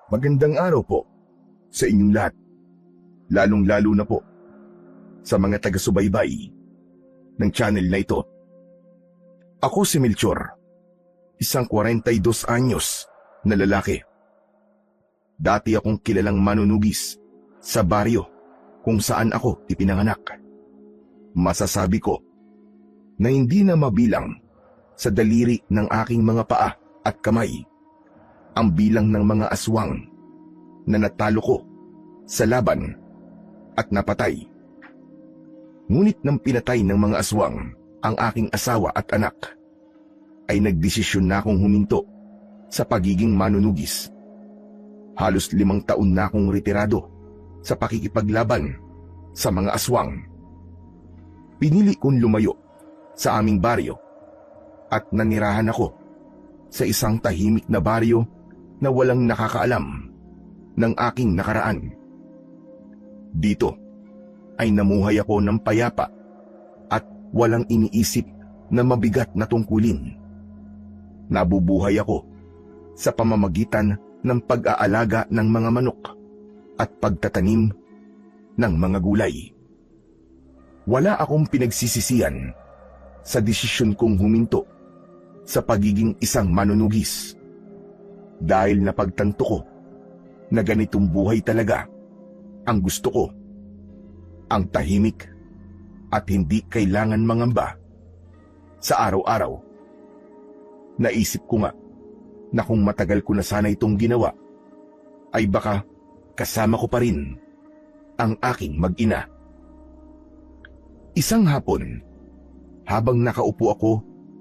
Magandang araw po sa inyong lahat, lalong-lalo na po sa mga taga-subaybay ng channel na ito. Ako si Melchor, isang 42 anyos na lalaki. Dati akong kilalang manunugis sa baryo kung saan ako ipinanganak. Masasabi ko na hindi na mabilang sa daliri ng aking mga paa at kamay ang bilang ng mga aswang na natalo ko sa laban at napatay. Ngunit nang pinatay ng mga aswang ang aking asawa at anak, ay nagdesisyon na akong huminto sa pagiging manunugis. Halos 5 taon na akong retirado sa pakikipaglaban sa mga aswang. Pinili kong lumayo sa aming baryo at nanirahan ako sa isang tahimik na baryo na walang nakakaalam ng aking nakaraan. Dito ay namuhay ako ng payapa at walang iniisip na mabigat na tungkulin. Nabubuhay ako sa pamamagitan ng pag-aalaga ng mga manok at pagtatanim ng mga gulay. Wala akong pinagsisisihan sa desisyon kong huminto sa pagiging isang manunugis, dahil napagtanto ko na ganitong buhay talaga ang gusto ko. Ang tahimik at hindi kailangan mangamba sa araw-araw. Naisip ko nga na kung matagal ko na sana itong ginawa, ay baka kasama ko pa rin ang aking mag-ina. Isang hapon, habang nakaupo ako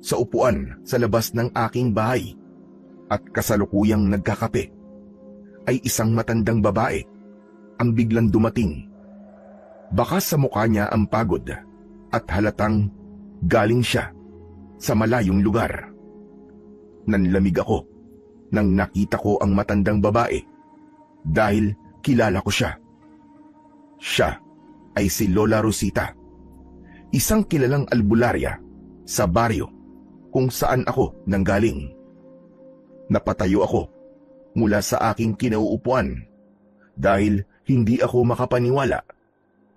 sa upuan sa labas ng aking bahay at kasalukuyang nagkakape, ay isang matandang babae ang biglang dumating. Baka sa mukha niya ang pagod at halatang galing siya sa malayong lugar. Nanlamig ako nang nakita ko ang matandang babae dahil kilala ko siya. Siya ay si Lola Rosita, isang kilalang albularya sa baryo kung saan ako nanggaling. Napatayo ako mula sa aking kinauupuan dahil hindi ako makapaniwala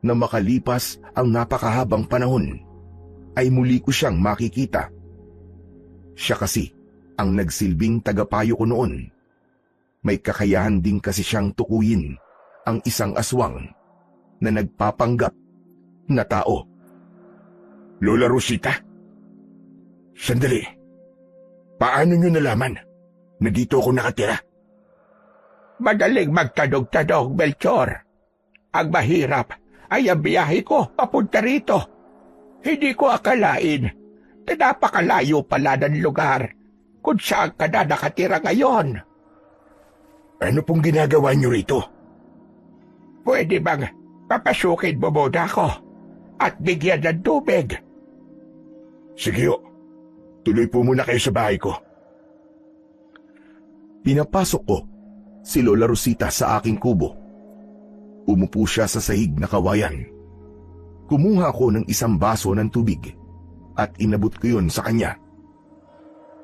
na makalipas ang napakahabang panahon ay muli ko siyang makikita. Siya kasi ang nagsilbing tagapayo ko noon. May kakayahan din kasi siyang tukuyin ang isang aswang na nagpapanggap na tao. Lola Rosita? Sandali. Paano niyo nalaman na dito ako nakatira? Madaling magtanong-tanong, Melchor. Ang mahirap ay ang biyahe ko papunta rito. Hindi ko akalain na napakalayo pala ng lugar kung saan ka na nakatira ngayon. Ano pong ginagawa niyo rito? Pwede bang papasukin mo muna ako at bigyan ng tubig? Sige ho. Tuloy po muna kayo sa bahay ko. Pinapasok ko si Lola Rosita sa aking kubo. Umupo siya sa sahig na kawayan. Kumuha ako ng isang baso ng tubig at inabot ko yun sa kanya.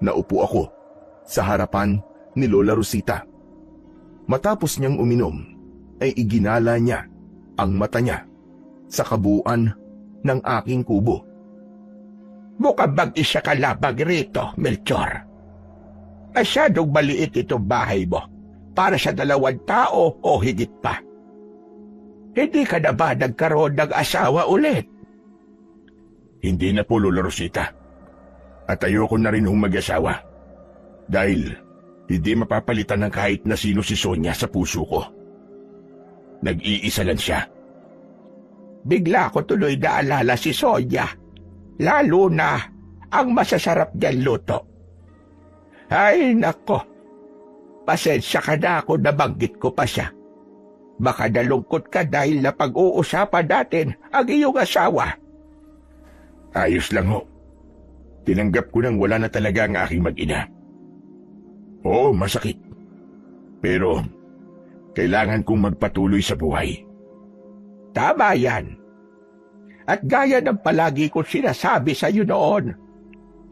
Naupo ako sa harapan ni Lola Rosita. Matapos niyang uminom, ay iginala niya ang mata niya sa kabuuan ng aking kubo. Mukhang mag-isa ka labang rito, Melchor. Masyadong maliit itong bahay mo para sa 2 tao o higit pa. Hindi ka na ba nagkaroon ng asawa ulit? Hindi na po, Lola Rosita. At ayoko na rin mag-asawa. Dahil hindi mapapalitan ng kahit na sino si Sonia sa puso ko. Nag-iisa lang siya. Bigla ko tuloy naalala si Sonia. Lalo na ang masasarap niyang luto. Ay, nako. Pasensya ka na kung nabanggit ko pa siya. Baka nalungkot ka dahil napag-uusapan natin ang iyong asawa. Ayos lang ho. Tinanggap ko nang wala na talaga ang aking mag-ina. Oo, masakit. Pero kailangan kong magpatuloy sa buhay. Tama yan. At gaya ng palagi kong sinasabi sa iyo noon,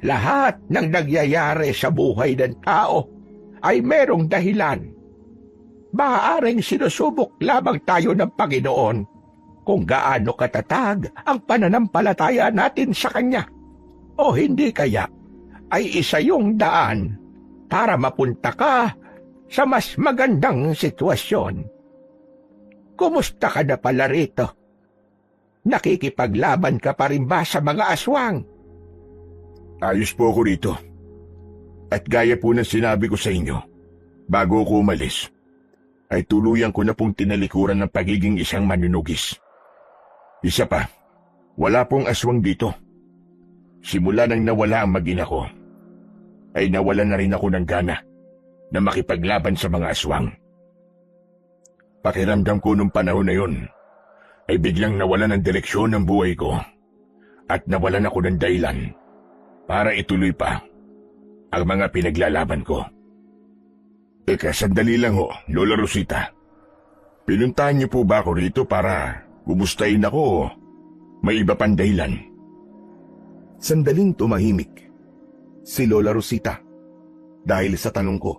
lahat ng nangyayari sa buhay ng tao ay merong dahilan. maaaring sinusubok lamang tayo ng Panginoon kung gaano katatag ang pananampalataya natin sa Kanya. O hindi kaya ay isa yung daan para mapunta ka sa mas magandang sitwasyon. Kumusta ka na pala rito? Nakikipaglaban ka pa rin ba sa mga aswang? Ayos po ako rito. At gaya po ng sinabi ko sa inyo, bago ako umalis, ay tuluyan ko na pong tinalikuran ng pagiging isang manunugis. Isa pa, wala pong aswang dito. Simula nang nawala ang mag-ina ko, ay nawala na rin ako ng gana na makipaglaban sa mga aswang. Pakiramdam ko nung panahon na yun, ay biglang nawala ng direksyon ng buhay ko at nawalan ako ng dahilan para ituloy pa ang mga pinaglalaban ko. Teka, sandali lang ho, Lola Rosita. Pinuntahan niyo po ba ako rito para kumustahin ako o may iba pang dahilan? Sandaling tumahimik si Lola Rosita dahil sa tanong ko.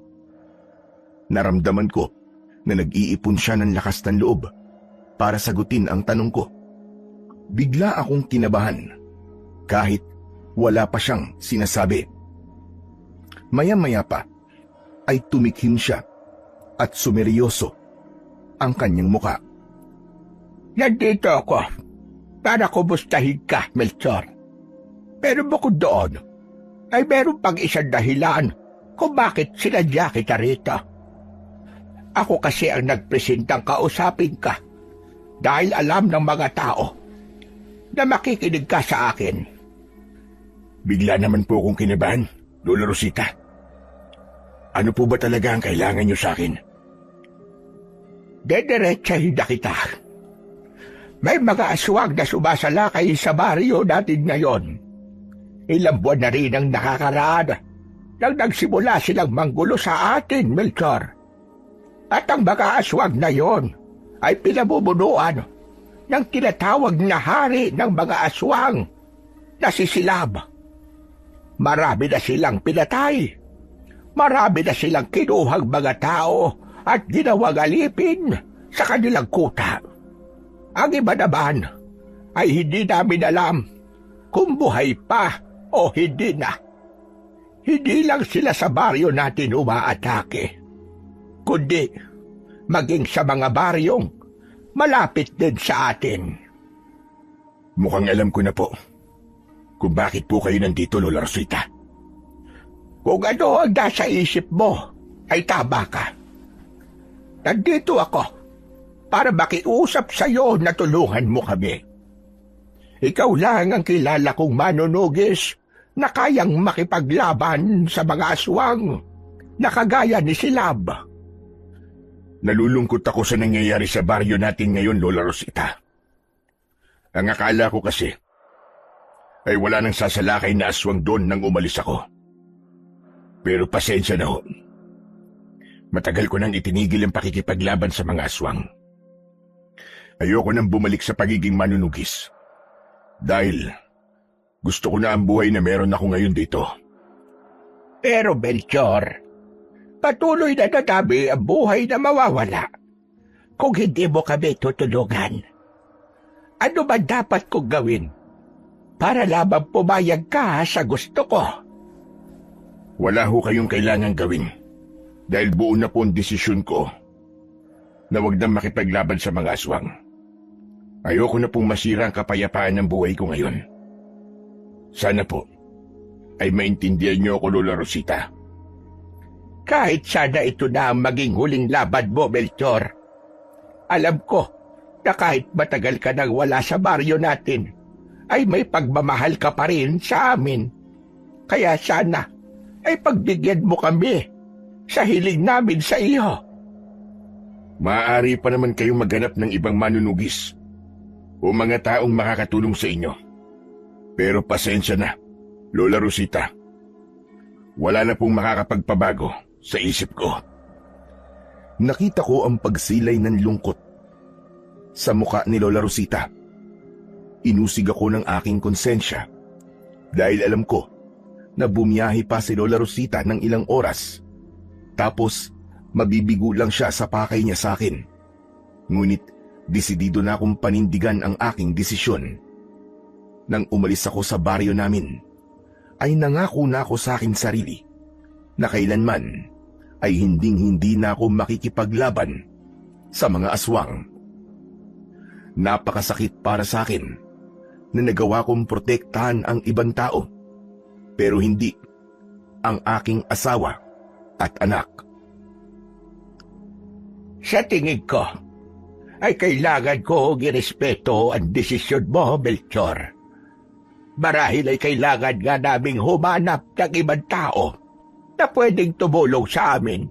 Naramdaman ko na nag-iipon siya ng lakas ng loob para sagutin ang tanong ko. Bigla akong kinabahan kahit wala pa siyang sinasabi. Maya-maya pa ay tumikhim siya at sumeryoso ang kanyang muka. Nandito ako para kumustahin ka, Melchor. Pero bukod doon, ay meron pang isang dahilan kung bakit sinadya kita rito. Ako kasi ang nagpresentang kausapin ka dahil alam ng mga tao na makikinig ka sa akin. Bigla naman po akong kinabahan, Lola Rosita. Ano po ba talaga ang kailangan niyo sa akin? Dediretsahin na kita. May mga aswang na sumasalakay sa baryo natin ngayon. Ilang buwan na rin ang nakakaraan nang nagsimula silang manggulo sa atin, Melchor. At ang mga aswang na yon ay pinamumunuan ng tinatawag na hari ng mga aswang na si Silab. Marami na silang pinatay. Marami na silang kinuhang mga tao at ginawang alipin sa kanilang kuta. Ang iba naman ay hindi namin alam kung buhay pa o hindi na. Hindi lang sila sa baryo natin umaatake, kundi maging sa mga baryong malapit din sa atin. Mukhang alam ko na po kung bakit po kayo nandito, Lola Rosita. Kung ano ang nasa isip mo, ay tama ka. Nandito ako para makiusap sa iyo na tulungan mo kami. Ikaw lang ang kilala kong manunugis na kayang makipaglaban sa mga aswang na kagaya ni Silab. Nalulungkot ako sa nangyayari sa baryo natin ngayon, Lola Rosita. Ang akala ko kasi ay wala nang sasalakay na aswang doon nang umalis ako. Pero pasensya na ho. Matagal ko nang itinigil ang pakikipaglaban sa mga aswang. Ayoko nang bumalik sa pagiging manunugis. Dahil gusto ko na ang buhay na meron ako ngayon dito. Pero Melchor, patuloy na natabi ang buhay na mawawala kung hindi mo kami tutulungan. Ano ba dapat kong gawin para lamang pumayag ka sa gusto ko? Wala ho kayong kailangang gawin dahil buo na po ang desisyon ko na wag na makipaglaban sa mga aswang. Ayoko na pong masira ang kapayapaan ng buhay ko ngayon. Sana po ay maintindihan niyo ako, Lola Rosita. Kahit sana ito na ang maging huling laban mo, Melchor. Alam ko na kahit matagal ka nang wala sa baryo natin, ay may pagmamahal ka pa rin sa amin. Kaya sana ay pagbigyan mo kami sa hiling namin sa iyo. Maaari pa naman kayong maghanap ng ibang manunugis o mga taong makakatulong sa inyo. Pero pasensya na, Lola Rosita. Wala na pong makakapagpabago sa isip ko. Nakita ko ang pagsilay ng lungkot sa muka ni Lola Rosita. Inusig ako ng aking konsensya dahil alam ko na bumiyahe pa si Lola Rosita ng ilang oras. Tapos mabibigo lang siya sa pakay niya sa akin. Ngunit desidido na akong panindigan ang aking desisyon. Nang umalis ako sa baryo namin, ay nangako na ako sa aking sarili na kailanman ay hinding-hindi na ako makikipaglaban sa mga aswang. Napakasakit para sa akin na nagawa kong protektahan ang ibang tao, pero hindi ang aking asawa at anak. Sa tingin ko, ay kailangan ko irespeto ang desisyon mo, Melchor. Marahil ay kailangan nga naming humanap ng ibang tao na pwedeng tumulong sa amin.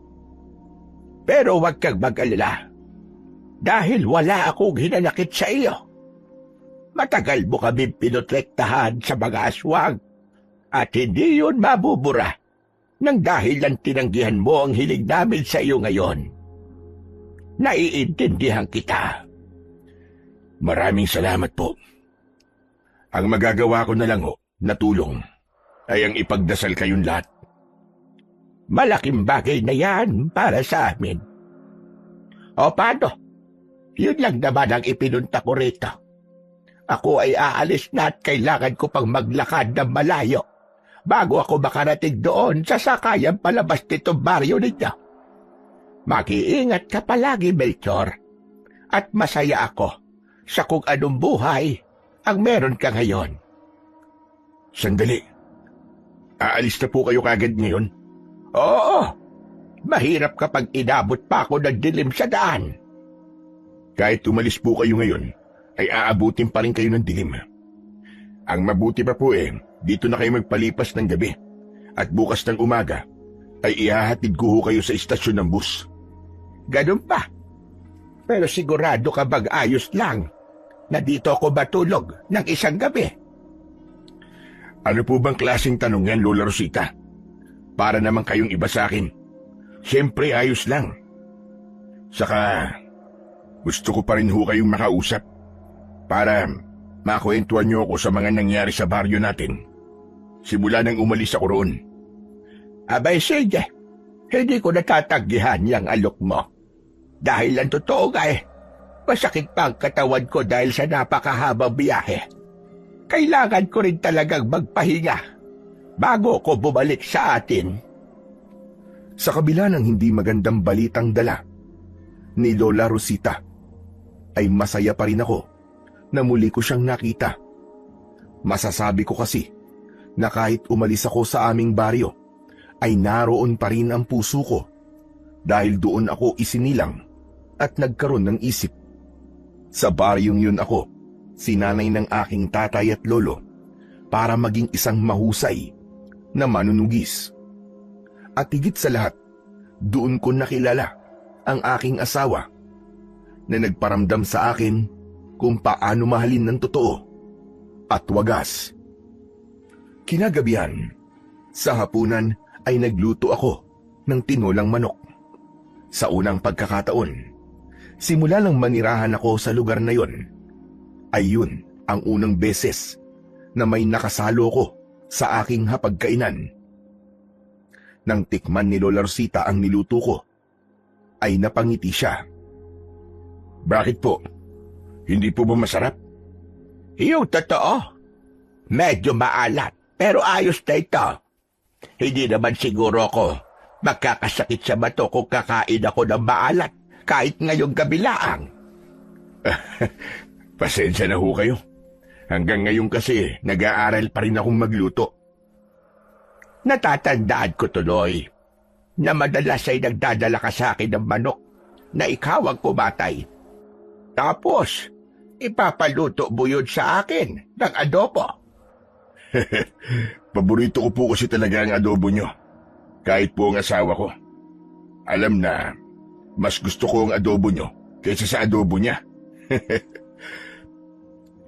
Pero huwag kang mag-alala, dahil wala akong hinanakit sa iyo. Matagal mo kami pinotektahan sa mga aswang at hindi yun mabubura nang dahil lang tinanggihan mo ang hiling namin sa iyo ngayon. Naiintindihan kita. Maraming salamat po. Ang magagawa ko na lang ho, na tulong, ay ang ipagdasal kayong lahat. Malaking bagay na yan para sa amin. O paano? Yun lang naman ang ipinunta ko rito. Ako ay aalis na at kailangan ko pang maglakad ng malayo bago ako makarating doon sa sakayang palabas nitong baryo ninyo. Mag-iingat ka palagi, Melchor, at masaya ako sa kung anong buhay ang meron ka ngayon. Sandali. Aalis na po kayo kagad ngayon? Oo, mahirap kapag inabot pa ako ng dilim sa daan. Kahit umalis po kayo ngayon, ay aabutin pa rin kayo ng dilim. Ang mabuti pa po dito na kayo magpalipas ng gabi. At bukas ng umaga, ay ihahatid ko ho kayo sa istasyon ng bus. Ganun pa. Pero sigurado ka mag-ayos lang na dito ako matulog ng isang gabi. Ano po bang klaseng tanong yan, Lola Rosita? Para naman kayong iba sa akin. Siyempre ayos lang. Saka, gusto ko pa rin ho kayong makausap para makwentuhan niyo ako sa mga nangyari sa baryo natin simula nang umalis ako roon. Abay sige, hindi ko natatanggihan yung alok mo. Dahil ang totoo nga masakit pa ang katawan ko dahil sa napakahabang biyahe. Kailangan ko rin talagang magpahinga bago ko bumalik sa atin. Sa kabila ng hindi magandang balitang dala ni Lola Rosita, ay masaya pa rin ako na muli ko siyang nakita. Masasabi ko kasi na kahit umalis ako sa aming baryo, ay naroon pa rin ang puso ko dahil doon ako isinilang at nagkaroon ng isip. Sa baryong yun ako sinanay ng aking tatay at lolo para maging isang mahusay na manunugis. At higit sa lahat, doon ko nakilala ang aking asawa na nagparamdam sa akin kung paano mahalin ng totoo at wagas. Kinagabihan, sa hapunan ay nagluto ako ng tinolang manok. Sa unang pagkakataon, simula nang manirahan ako sa lugar na yon, ay yun ang unang beses na may nakasalo ko sa aking hapagkainan. Nang tikman ni Lola Rosita ang niluto ko, ay napangiti siya. Bakit po? Hindi po ba masarap? Yung totoo, medyo maalat pero ayos na ito. Hindi naman siguro ako magkakasakit sa bato kung kakain ako ng maalat kahit ngayong gabi laang. Pasensya na ho kayo. Hanggang ngayon kasi nag-aaral pa rin akong magluto. Natatandaan ko tuloy na madalas ay nagdadala ka sa akin ng manok na ikaw ang kumatay. Tapos, ipapaluto mo yun sa akin ng adobo. Paborito ko po kasi talaga ang adobo nyo. Kahit po ang asawa ko. Alam na, mas gusto ko ang adobo nyo kaysa sa adobo niya.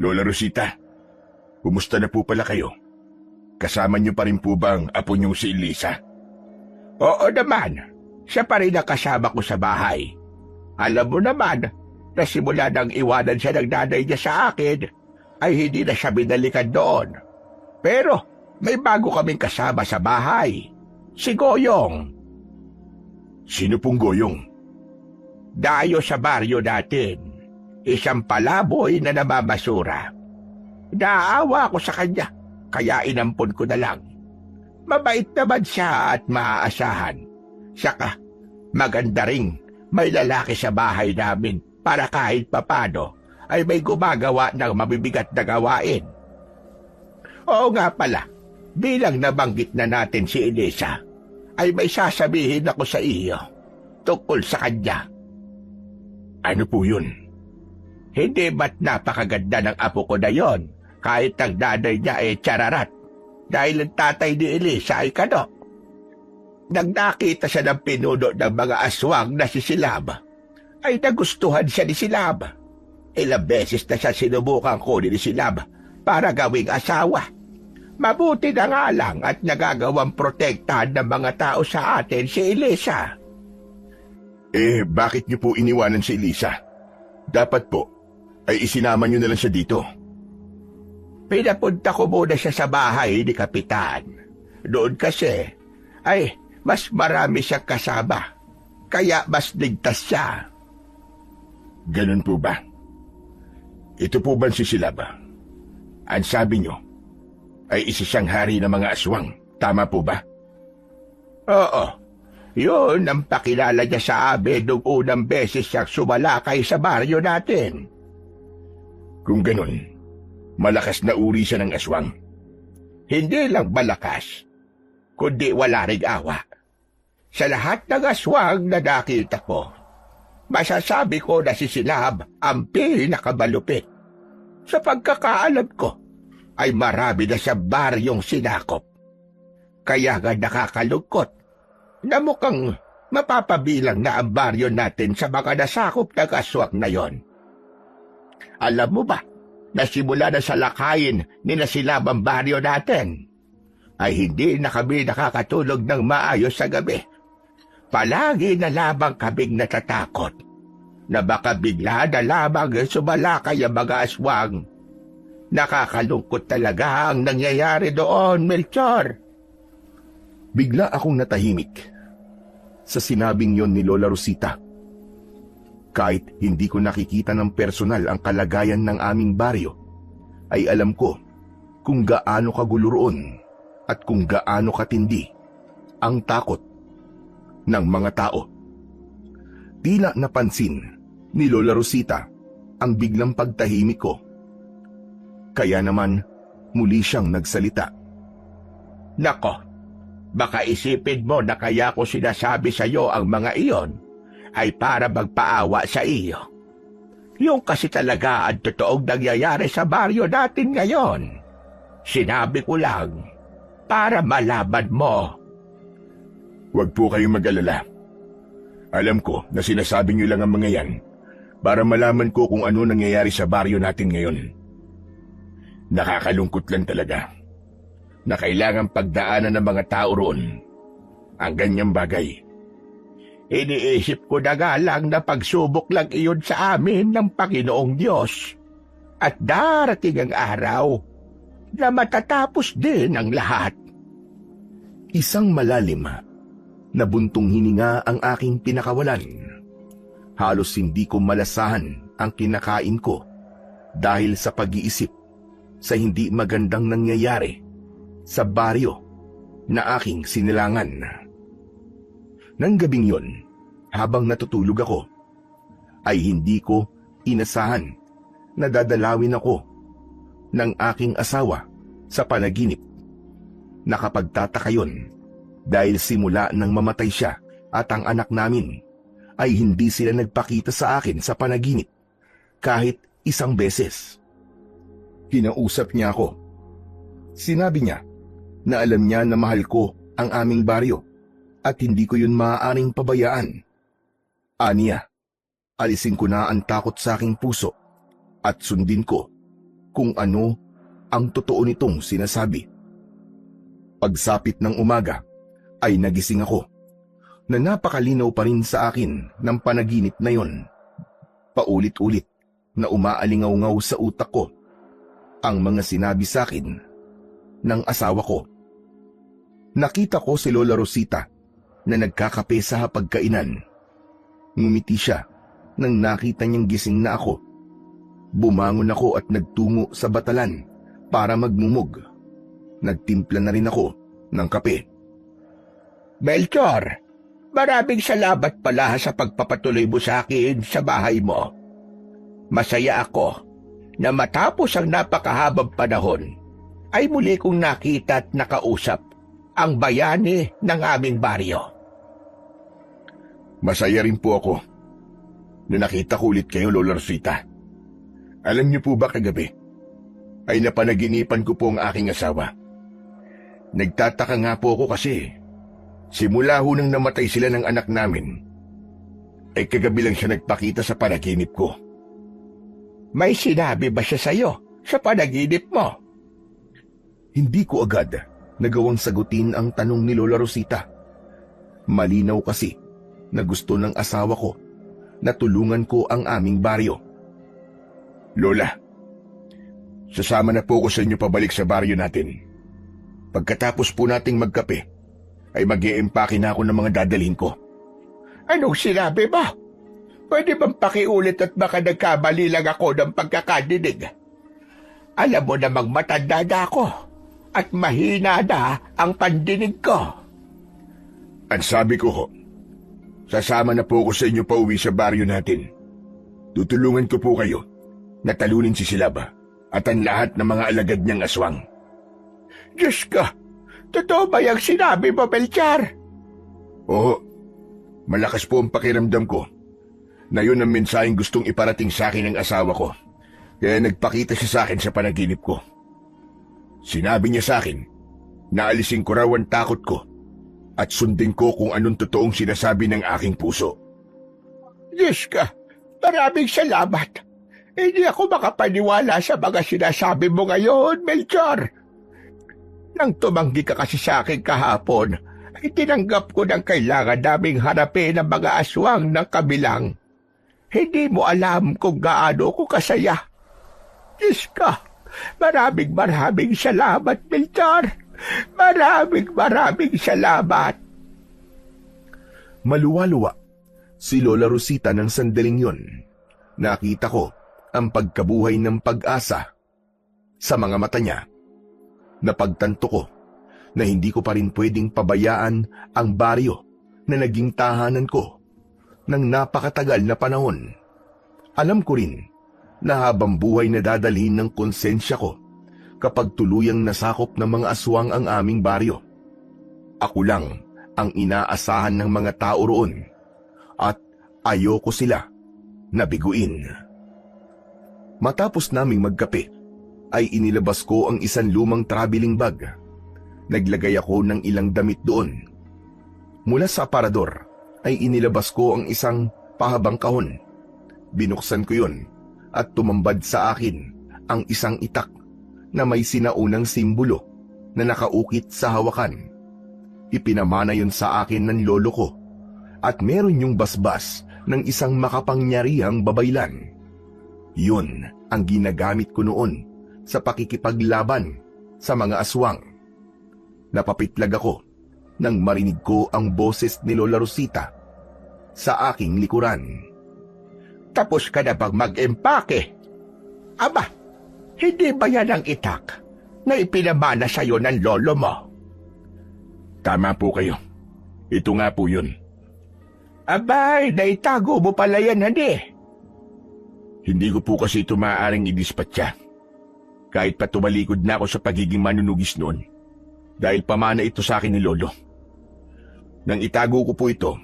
Lola Rosita, kumusta na po pala kayo? Kasama niyo pa rin po bang apo niyong si Elisa? Oo naman, siya pa rin ang kasama ko sa bahay. Alam mo naman, na simula nang iwanan siya ng nanay niya sa akin, ay hindi na siya binalikan doon. Pero may bago kaming kasama sa bahay, si Goyong. Sino pong Goyong? Dayo sa baryo natin. Isang palaboy na nababasura. Naawa ako sa kanya, kaya inampon ko na lang. Mabait naman siya at maaasahan. Saka, maganda ring may lalaki sa bahay namin para kahit papano ay may gumagawa ng mabibigat na gawain. Oo nga pala, bilang nabanggit na natin si Elisa, ay may sasabihin ako sa iyo tungkol sa kanya. Ano po yun? Hindi ba't napakaganda ng apo ko na yon, kahit ang nanay niya ay tsararat, dahil ang tatay ni Elisa ay kano? Nang nakita siya ng pinuno ng mga aswang na si Silab, ay nagustuhan siya ni Silab. Ilang beses na siya sinubukan kunin ni Silab para gawing asawa. Mabuti na nga lang at nagagawang protektahan ng mga tao sa atin si Elisa. Bakit niyo po iniwanan si Elisa? Dapat po, ay isinama niyo na lang siya dito. Pinapunta ko muna siya sa bahay ni Kapitan. Doon kasi, ay mas marami siyang kasama, kaya mas ligtas siya. Ganun po ba? Ito po ba si Silab? Ang sabi niyo, ay isa siyang hari ng mga aswang. Tama po ba? Oo. Yun ang pakilala niya sa amin nung unang beses siyang sumalakay sa baryo natin. Kung ganun, malakas na uri siya ng aswang. Hindi lang malakas, kundi wala ring awa. Sa lahat ng aswang na nakita ko, masasabi ko na si Silab ang pinakamalupit. Sa pagkakaalam ko, ay marami na sa baryong sinakop. Kaya nga nakakalungkot na mukhang mapapabilang na ang baryo natin sa mga nasakop ng aswang na yon. Alam mo ba, na simula na sa lakayin ni na Silab ang baryo natin, ay hindi na kami nakakatulog ng maayos sa gabi. Palagi na lamang kaming natatakot na baka bigla na lamang sumalakay ang mga aswang. Nakakalungkot talaga ang nangyayari doon, Melchor. Bigla akong natahimik sa sinabing yon ni Lola Rosita. Kahit hindi ko nakikita ng personal ang kalagayan ng aming baryo, ay alam ko kung gaano kagulo roon at kung gaano katindi ang takot ng mga tao. Tila napansin ni Lola Rosita ang biglang pagtahimik ko. Kaya naman muli siyang nagsalita. Nako, baka isipin mo na kaya ko sinasabi sa iyo ang mga iyon ay para magpaawa sa iyo. Yung kasi talaga ang totoong nangyayari sa baryo natin ngayon. Sinabi ko lang para malaman mo. Huwag po kayong mag-alala. Alam ko na sinasabi niyo lang ang mga yan para malaman ko kung ano nangyayari sa baryo natin ngayon. Nakakalungkot lang talaga na kailangan pagdaanan ng mga tao roon ang ganyang bagay. Iniisip ko na nga lang na pagsubok lang iyon sa amin ng Panginoong Diyos. At darating ang araw na matatapos din ang lahat. Isang malalim na buntong hininga ang aking pinakawalan. Halos hindi ko malasahan ang kinakain ko dahil sa pag-iisip sa hindi magandang nangyayari sa baryo na aking sinilangan. Nang gabing yon, habang natutulog ako, ay hindi ko inasahan na dadalawin ako ng aking asawa sa panaginip. Nakapagtataka yon dahil simula nang mamatay siya at ang anak namin, ay hindi sila nagpakita sa akin sa panaginip kahit isang beses. Kinausap niya ako. Sinabi niya na alam niya na mahal ko ang aming baryo at hindi ko yun maaaring pabayaan. Aniya, alisin ko na ang takot sa aking puso at sundin ko kung ano ang totoo nitong sinasabi. Pagsapit ng umaga ay nagising ako na napakalinaw pa rin sa akin ng panaginip na yon. Paulit-ulit na umaalingaw-ngaw sa utak ko ang mga sinabi sa akin ng asawa ko. Nakita ko si Lola Rosita na nagkakape sa hapagkainan. Ngumiti siya nang nakita niyang gising na ako. Bumangon ako at nagtungo sa batalan para magmumog. Nagtimpla na rin ako ng kape. Melchor, maraming salamat pala sa pagpapatuloy mo sa akin sa bahay mo. Masaya ako na matapos ang napakahabang panahon ay muli kong nakita at nakausap ang bayani ng aming baryo. Masaya rin po ako na nakita ko ulit kayo, Lola Rosita. Alam niyo po ba kagabi, ay napanaginipan ko po ang aking asawa. Nagtataka nga po ako kasi simula ho nang namatay sila ng anak namin, ay kagabi lang siya nagpakita sa panaginip ko. May sinabi ba siya sa'yo sa panaginip mo? Hindi ko agad nagawang sagutin ang tanong ni Lola Rosita. Malinaw kasi na gusto ng asawa ko na tulungan ko ang aming baryo. Lola, sasama na po ko sa inyo pabalik sa baryo natin. Pagkatapos po nating magkape, ay mag-i-empake na ako ng mga dadalhin ko. Anong sinabi mo? Pwede bang pakiulit at baka nagkamali lang ako ng pagkakadinig? Alam mo namang matanda na ako at mahina na ang pandinig ko. At sabi ko ho, sasama na po ko sa inyo pa uwi sa baryo natin. Tutulungan ko po kayo na talunin si Silaba at ang lahat ng mga alagad niyang aswang. Diyos ko, totoo ba yung sinabi mo, Melchor? Oo, malakas po ang pakiramdam ko na yun ang mensaheng gustong iparating sa akin ng asawa ko. Kaya nagpakita siya sa akin sa panaginip ko. Sinabi niya sa akin na alisin ko raw ang takot ko at sundin ko kung anong totoong sinasabi ng aking puso. Diyos ka, maraming salamat. Hindi ako makapaniwala sa mga sinasabi mo ngayon, Melchor. Nang tumanggi ka kasi sa akin kahapon, ay tinanggap ko ng kailangan naming harapin ang mga aswang ng kabilang. Hindi mo alam kung gaano ko kasaya. Diyos ka, maraming salamat, Melchor. Maraming salamat. Maluwa-luwa si Lola Rosita ng sandaling yon. Nakita ko ang pagkabuhay ng pag-asa sa mga mata niya. Napagtanto ko na hindi ko pa rin pwedeng pabayaan ang baryo na naging tahanan ko ng napakatagal na panahon. Alam ko rin na habang buhay na dadalhin ng konsensya ko kapag tuluyang nasakop ng mga aswang ang aming baryo. Ako lang ang inaasahan ng mga tao roon at ayoko sila nabiguin. Matapos naming magkape, ay inilabas ko ang isang lumang traveling bag. Naglagay ako ng ilang damit doon. Mula sa aparador, ay inilabas ko ang isang pahabang kahon. Binuksan ko yun at tumambad sa akin ang isang itak na may sinaunang simbolo na nakaukit sa hawakan. Ipinamana yun sa akin ng lolo ko at meron yung basbas ng isang makapangyarihang babaylan. Yun ang ginagamit ko noon sa pakikipaglaban sa mga aswang. Napapitlag ako nang marinig ko ang boses ni Lola Rosita sa aking likuran. Tapos ka na bang mag-empake? Aba, hindi ba yan ang itak na ipinamana sa'yo ng lolo mo? Tama po kayo. Ito nga po yun. Abay, naitago mo pala yan, hindi? Hindi ko po kasi ito maaaring idispatcha. Kahit pa tumalikod na ako sa pagiging manunugis noon. Dahil pamana ito sa akin ni Lolo. Nang itago ko po ito,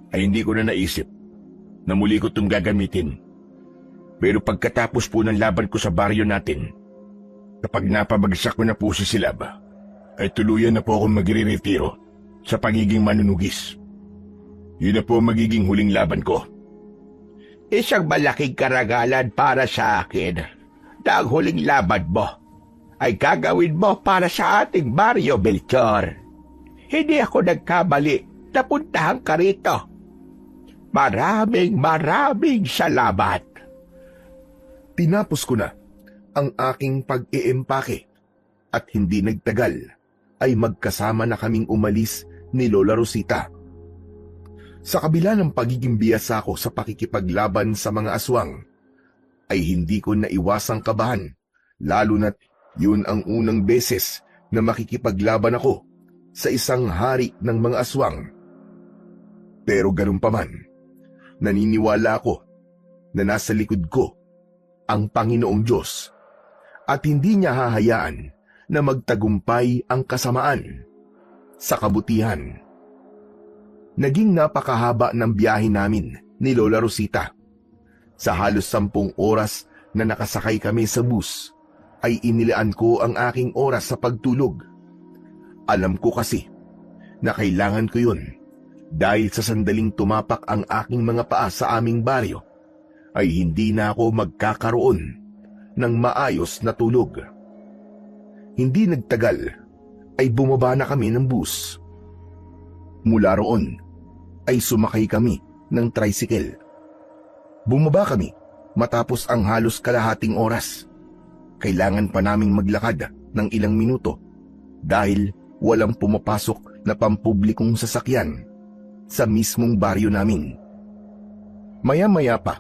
ay hindi ko na naisip na muli ko itong gagamitin. Pero pagkatapos po ng laban ko sa baryo natin, kapag napabagsak ko na po si Silab, ay tuluyan na po akong magre-retiro sa pagiging manunugis. Yun na po magiging huling laban ko. Isang malaking karagalan para sa akin na ang huling laban mo ay gagawin mo para sa ating baryo, Melchor. Hindi ako nagkamali na puntahan ka rito. Maraming salamat. Tinapos ko na ang aking pag-iempake at hindi nagtagal ay magkasama na kaming umalis ni Lola Rosita Sa kabila ng pagiging biyasa ko sa pakikipaglaban sa mga aswang, ay hindi ko naiwasang kabahan, lalo na't yun ang unang beses na makikipaglaban ako sa isang hari ng mga aswang. Pero ganun pa man, naniniwala ako na nasa likod ko ang Panginoong Diyos at hindi niya hahayaan na magtagumpay ang kasamaan sa kabutihan. Naging napakahaba ng biyahe namin ni Lola Rosita. Sa halos 10 oras na nakasakay kami sa bus, ay inilaan ko ang aking oras sa pagtulog. Alam ko kasi na kailangan ko yun dahil sa sandaling tumapak ang aking mga paa sa aming baryo, ay hindi na ako magkakaroon ng maayos na tulog. Hindi nagtagal ay bumaba na kami ng bus. Mula roon ay sumakay kami ng tricycle. Bumaba kami matapos ang halos kalahating oras. Kailangan pa naming maglakad ng ilang minuto dahil walang pumapasok na pampublikong sasakyan sa mismong baryo namin. Maya-maya pa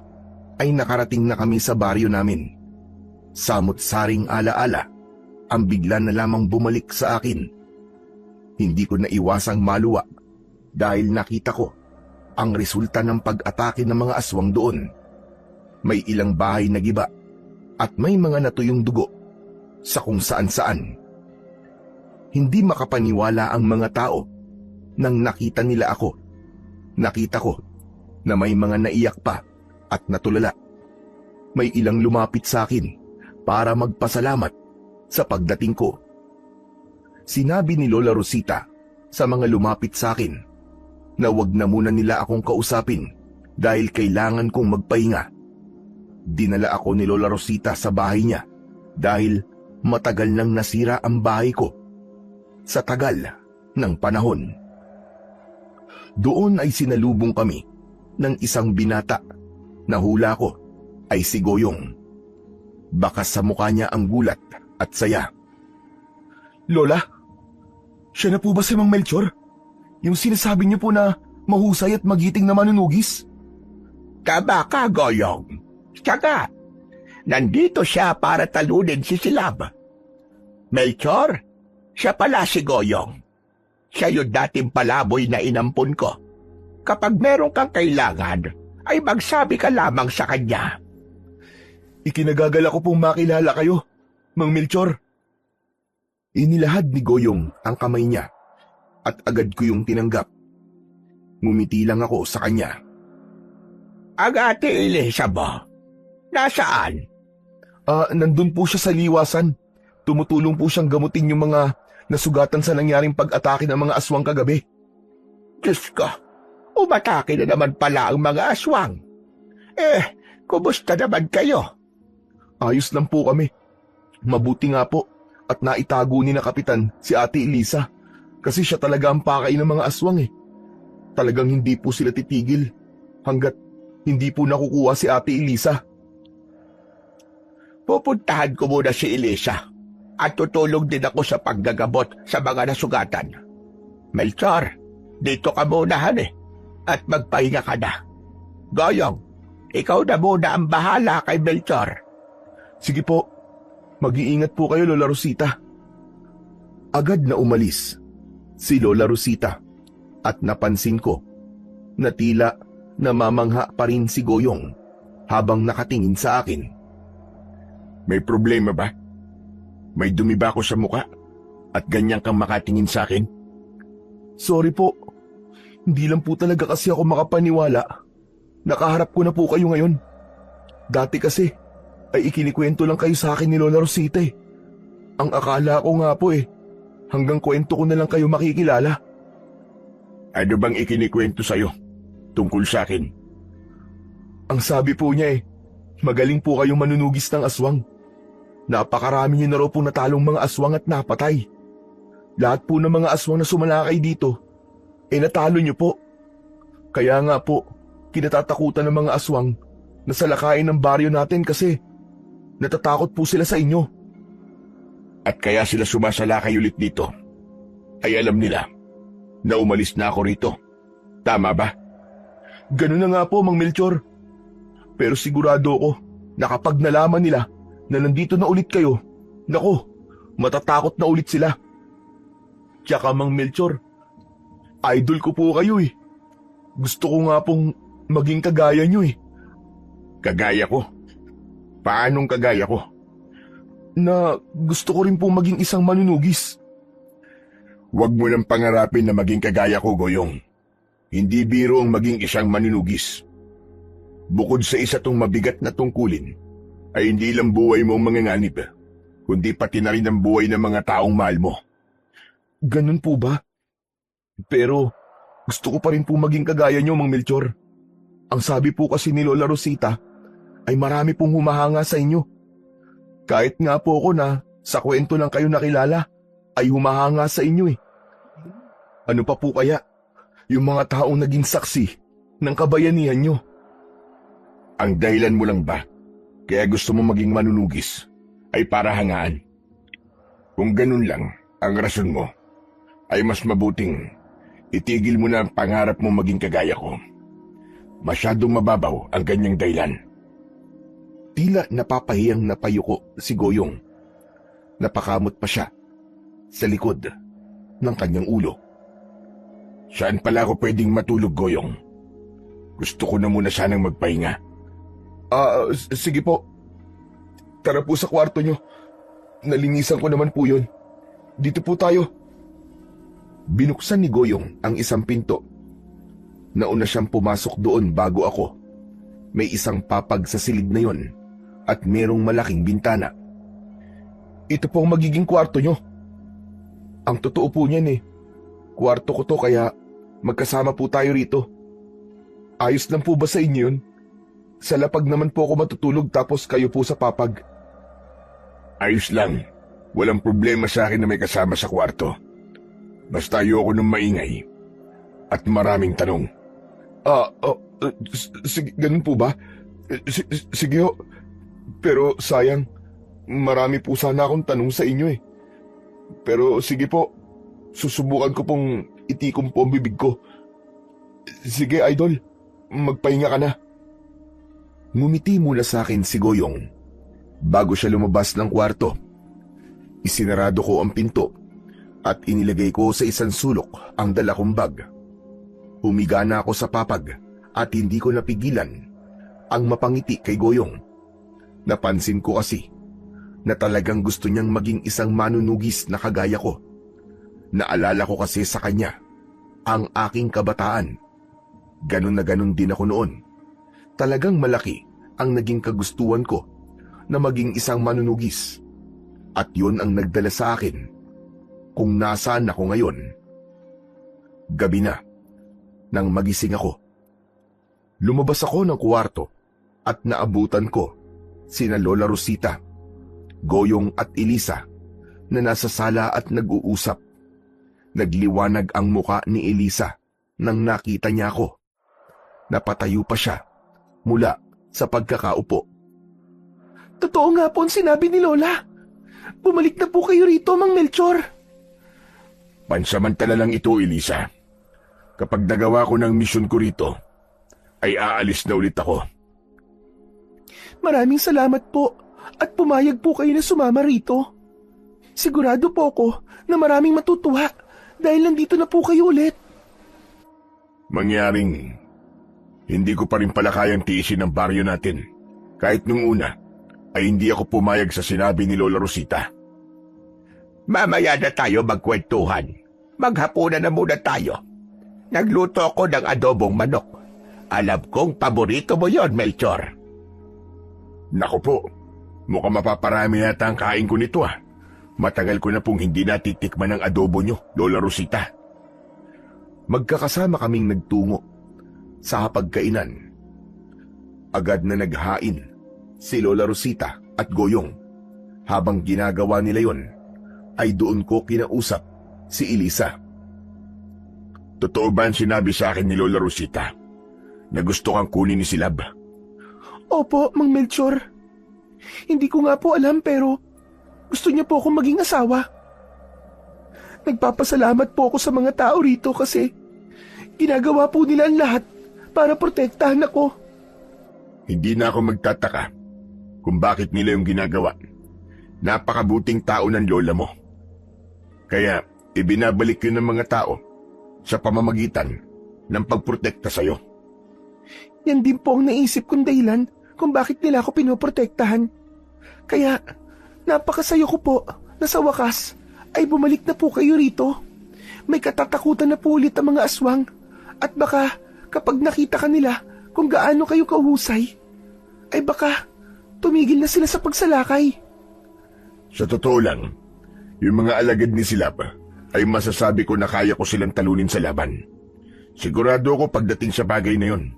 ay nakarating na kami sa baryo namin. Samot-saring alaala ang bigla na lamang bumalik sa akin. Hindi ko naiwasang maluwa dahil nakita ko ang resulta ng pag-atake ng mga aswang doon. May ilang bahay na giba at may mga natuyong dugo sa kung saan-saan. Hindi makapaniwala ang mga tao nang nakita nila ako. Nakita ko na may mga naiyak pa at natulala. May ilang lumapit sa akin para magpasalamat sa pagdating ko. Sinabi ni Lola Rosita sa mga lumapit sa akin na wag na muna nila akong kausapin dahil kailangan kong magpahinga. Dinala ako ni Lola Rosita sa bahay niya dahil matagal nang nasira ang bahay ko sa tagal ng panahon. Doon ay sinalubong kami ng isang binata na hula ko ay si Goyong. Bakas sa mukha niya ang gulat at saya. Lola, siya na po ba si Mang Melchor? Yung sinasabi niyo po na mahusay at magiting na manunugis? Tama ka, Goyong. Siya nga. Nandito siya para talunin si Silab. Melchor, siya pala si Goyong. Siya yung dating palaboy na inampun ko. Kapag meron kang kailangan, ay magsabi ka lamang sa kanya. Ikinagagala ko pong makilala kayo, Mang Melchor. Inilahad ni Goyong ang kamay niya at agad ko yung tinanggap. Ngumiti lang ako sa kanya. Ang ate Elisa mo, nasaan? Nandun po siya sa liwasan. Tumutulong po siyang gamutin yung mga nasugatan sa nangyaring pag-atake ng mga aswang kagabi. Diyos ko, umatake na naman pala ang mga aswang. Kumusta naman kayo? Ayos lang po kami. Mabuti nga po at naitago ni na Kapitan si Ate Elisa kasi siya talaga ang pakay ng mga aswang . Talagang hindi po sila titigil hanggat hindi po nakukuha si Ate Elisa. Pupuntahan ko muna si Elisa at tutulong din ako sa paggagamot sa mga nasugatan. Melchor, dito ka muna at magpahinga ka na. Goyong, ikaw na muna ang bahala kay Melchor. Sige po, mag-iingat po kayo, Lola Rosita. Agad na umalis si Lola Rosita at napansin ko na tila namamangha pa rin si Goyong habang nakatingin sa akin. May problema ba? May dumi ba ako sa muka at ganyan kang makatingin sa akin? Sorry po, hindi lang po talaga kasi ako makapaniwala. Nakaharap ko na po kayo ngayon. Dati kasi ay ikinikwento lang kayo sa akin ni Lola Rosita . Ang akala ko nga po hanggang kwento ko na lang kayo makikilala. Ano bang ikinikwento sa'yo tungkol sa akin? Ang sabi po niya magaling po kayong manunugis ng aswang. Napakarami niyo na raw po natalong mga aswang at napatay. Lahat po ng mga aswang na sumalakay dito, natalo niyo po. Kaya nga po, kinatatakutan ng mga aswang na salakayin ng baryo natin kasi natatakot po sila sa inyo. At kaya sila sumasalakay ulit dito. Ay alam nila na umalis na ako rito. Tama ba? Ganun na nga po, Mang Melchor. Pero sigurado ko na kapag nalaman nila na nandito na ulit kayo, nako, matatakot na ulit sila. Tsaka Mang Melchor, idol ko po kayo eh. Gusto ko nga pong maging kagaya nyo eh. Kagaya ko? Paanong kagaya ko? Na gusto ko rin pong maging isang manunugis. Huwag mo nang pangarapin na maging kagaya ko, Goyong. Hindi biro ang maging isang manunugis. Bukod sa isa tong mabigat na tungkulin, ay hindi lang buhay mo ang manganganib, kundi pati na rin ang buhay ng mga taong mahal mo. Ganun po ba? Pero gusto ko pa rin po maging kagaya nyo, Mang Melchor. Ang sabi po kasi ni Lola Rosita ay marami pong humahanga sa inyo. Kahit nga po ako na sa kwento lang kayo nakilala, ay humahanga sa inyo eh. Ano pa po kaya yung mga taong naging saksi ng kabayanihan nyo? Ang dahilan mo lang ba, kaya gusto mo maging manunugis, ay para hangaan? Kung ganun lang ang rason mo, ay mas mabuting itigil mo na ang pangarap mo maging kagaya ko. Masyadong mababaw ang ganyang dahilan. Tila napapahiyang napayuko si Goyong. Napakamot pa siya sa likod ng kanyang ulo. Saan pala ako pwedeng matulog, Goyong? Gusto ko na muna sanang magpahinga. Sige po. Tara po sa kwarto nyo. Nalinisan ko naman po yun. Dito po tayo. Binuksan ni Goyong ang isang pinto. Nauna siyang pumasok doon bago ako. May isang papag sa silid na yon at merong malaking bintana. Ito po ang magiging kwarto nyo. Ang totoo po niyan eh. Kwarto ko to kaya magkasama po tayo rito. Ayos lang po ba sa inyo yun? Sa lapag naman po ako matutulog tapos kayo po sa papag. Ayos lang. Walang problema sa akin na may kasama sa kwarto. Basta ayoko ng maingay at maraming tanong. Sige, ganun po ba? Sige ho. Pero sayang, marami po sana akong tanong sa inyo eh. Pero sige po, susubukan ko pong itikom po ang bibig ko. Sige, idol, magpahinga ka na. Ngumiti mula sa akin si Goyong bago siya lumabas ng kwarto. Isinarado ko ang pinto at inilagay ko sa isang sulok ang dala kong bag. Humiga na ako sa papag at hindi ko napigilan ang mapangiti kay Goyong. Napansin ko kasi na talagang gusto niyang maging isang manunugis na kagaya ko. Naalala ko kasi sa kanya ang aking kabataan. Ganun na ganun din ako noon. Talagang malaki ang naging kagustuhan ko na maging isang manunugis. At yun ang nagdala sa akin kung nasaan ako ngayon. Gabi na, nang magising ako. Lumabas ako ng kwarto at naabutan ko sina Lola Rosita, Goyong at Elisa na nasa sala at nag-uusap. Nagliwanag ang muka ni Elisa nang nakita niya ako. Napatayo pa siya mula sa pagkakaupo. Totoo nga po ang sinabi ni Lola. Bumalik na po kayo rito, Mang Melchor. Pansamantala lang ito, Elisa. Kapag nagawa ko ng misyon ko rito, ay aalis na ulit ako. Maraming salamat po at pumayag po kayo na sumama rito. Sigurado po ako na maraming matutuwa dahil nandito na po kayo ulit. Mangyaring, hindi ko pa rin pala kayang tiisin ang baryo natin. Kahit nung una, ay hindi ako pumayag sa sinabi ni Lola Rosita. Mamaya na tayo magkwentuhan. Maghapunan na muna tayo. Nagluto ako ng adobong manok. Alam kong paborito mo yon, Melchor. Naku po, mukhang mapaparami yata ang kain ko nito ah. Matagal ko na pong hindi natitikman ang adobo nyo, Lola Rosita. Magkakasama kaming nagtungo sa hapagkainan. Agad na naghain si Lola Rosita at Goyong. Habang ginagawa nila yon, ay doon ko kinausap si Elisa. Totoo ba ang sinabi sa akin ni Lola Rosita na gusto kang kunin ni Silab? Opo, Mang Melchor. Hindi ko nga po alam pero gusto niya po akong maging asawa. Nagpapasalamat po ako sa mga tao rito kasi ginagawa po nila ang lahat para protektahan ako. Hindi na ako magtataka kung bakit nila yung ginagawa. Napakabuting tao ng lola mo. Kaya ibinabalik yun ng mga tao sa pamamagitan ng pagprotekta sa'yo. Yan din po ang naisip kong dahilan kung bakit nila ako pinoprotektahan. Kaya napakasayo ko po na sa wakas ay bumalik na po kayo rito. May katatakutan na po ulit ang mga aswang at baka kapag nakita ka nila kung gaano kayo kahusay, ay baka tumigil na sila sa pagsalakay. Sa totoo lang, yung mga alagad ni Silab ay masasabi ko na kaya ko silang talunin sa laban. Sigurado ako pagdating sa bagay na yun.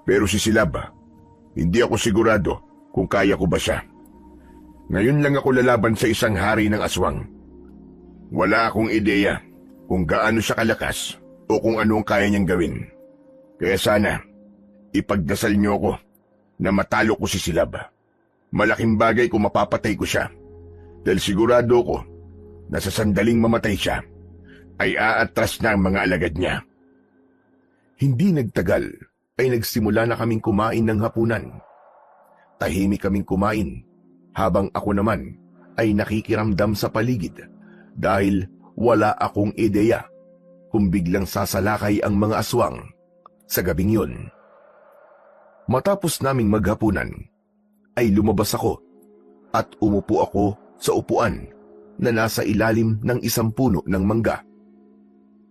Pero si Silab, hindi ako sigurado kung kaya ko ba siya. Ngayon lang ako lalaban sa isang hari ng aswang. Wala akong ideya kung gaano siya kalakas o kung ano ang kaya niyang gawin. Kaya sana, ipagdasal niyo ako na matalo ko si Silab. Malaking bagay kung mapapatay ko siya. Dahil sigurado ko na sa sandaling mamatay siya, ay aatras na ang mga alagad niya. Hindi nagtagal ay nagsimula na kaming kumain ng hapunan. Tahimik kaming kumain habang ako naman ay nakikiramdam sa paligid dahil wala akong ideya kung biglang sasalakay ang mga aswang sa gabing yun. Matapos naming maghapunan, ay lumabas ako at umupo ako sa upuan na nasa ilalim ng isang puno ng mangga.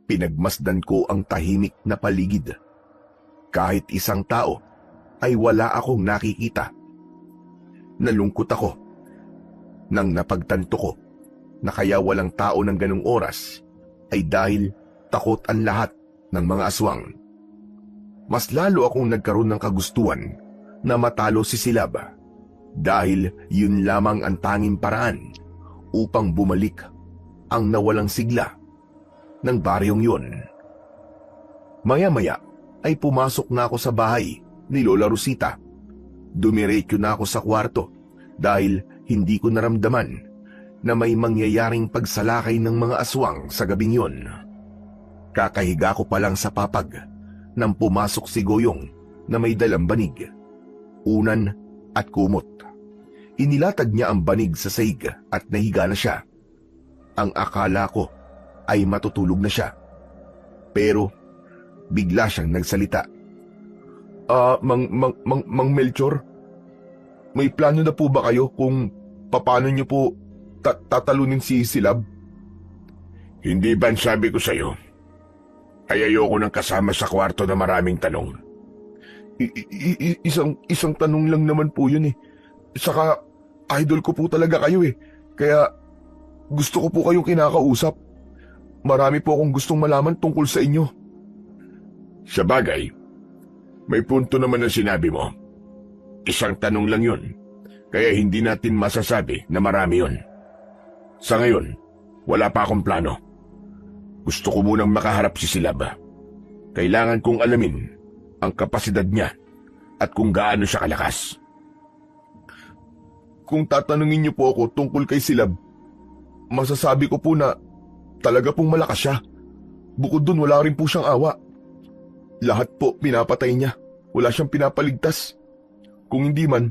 Pinagmasdan ko ang tahimik na paligid. Kahit isang tao ay wala akong nakikita. Nalungkot ako nang napagtanto ko na kaya walang tao ng ganong oras ay dahil takot ang lahat ng mga aswang. Mas lalo akong nagkaroon ng kagustuhan na matalo si Silab dahil yun lamang ang tanging paraan upang bumalik ang nawalang sigla ng baryong yun. Maya-maya ay pumasok na ako sa bahay ni Lola Rosita. Dumiretso na ako sa kwarto dahil hindi ko naramdaman na may mangyayaring pagsalakay ng mga aswang sa gabing yun. Kakahiga ko pa lang sa papag nang pumasok si Goyong na may dalang banig, unan at kumot. Inilatag niya ang banig sa saig at nahiga na siya. Ang akala ko ay matutulog na siya. Pero bigla siyang nagsalita. Mang Melchor, may plano na po ba kayo kung paano niyo po tatalunin si Silab? Hindi ba sabi ko sa'yo? Ay ayoko nang kasama sa kwarto na maraming tanong. Isang tanong lang naman po yun eh. Saka idol ko po talaga kayo eh. Kaya gusto ko po kayong kinakausap. Marami po akong gustong malaman tungkol sa inyo. Sa bagay, may punto naman ang sinabi mo. Isang tanong lang yun, kaya hindi natin masasabi na marami yun. Sa ngayon, wala pa akong plano. Gusto ko munang makaharap si Silab. Kailangan kong alamin ang kapasidad niya at kung gaano siya kalakas. Kung tatanungin niyo po ako tungkol kay Silab, masasabi ko po na talaga pong malakas siya. Bukod dun, wala rin po siyang awa. Lahat po pinapatay niya. Wala siyang pinapaligtas. Kung hindi man,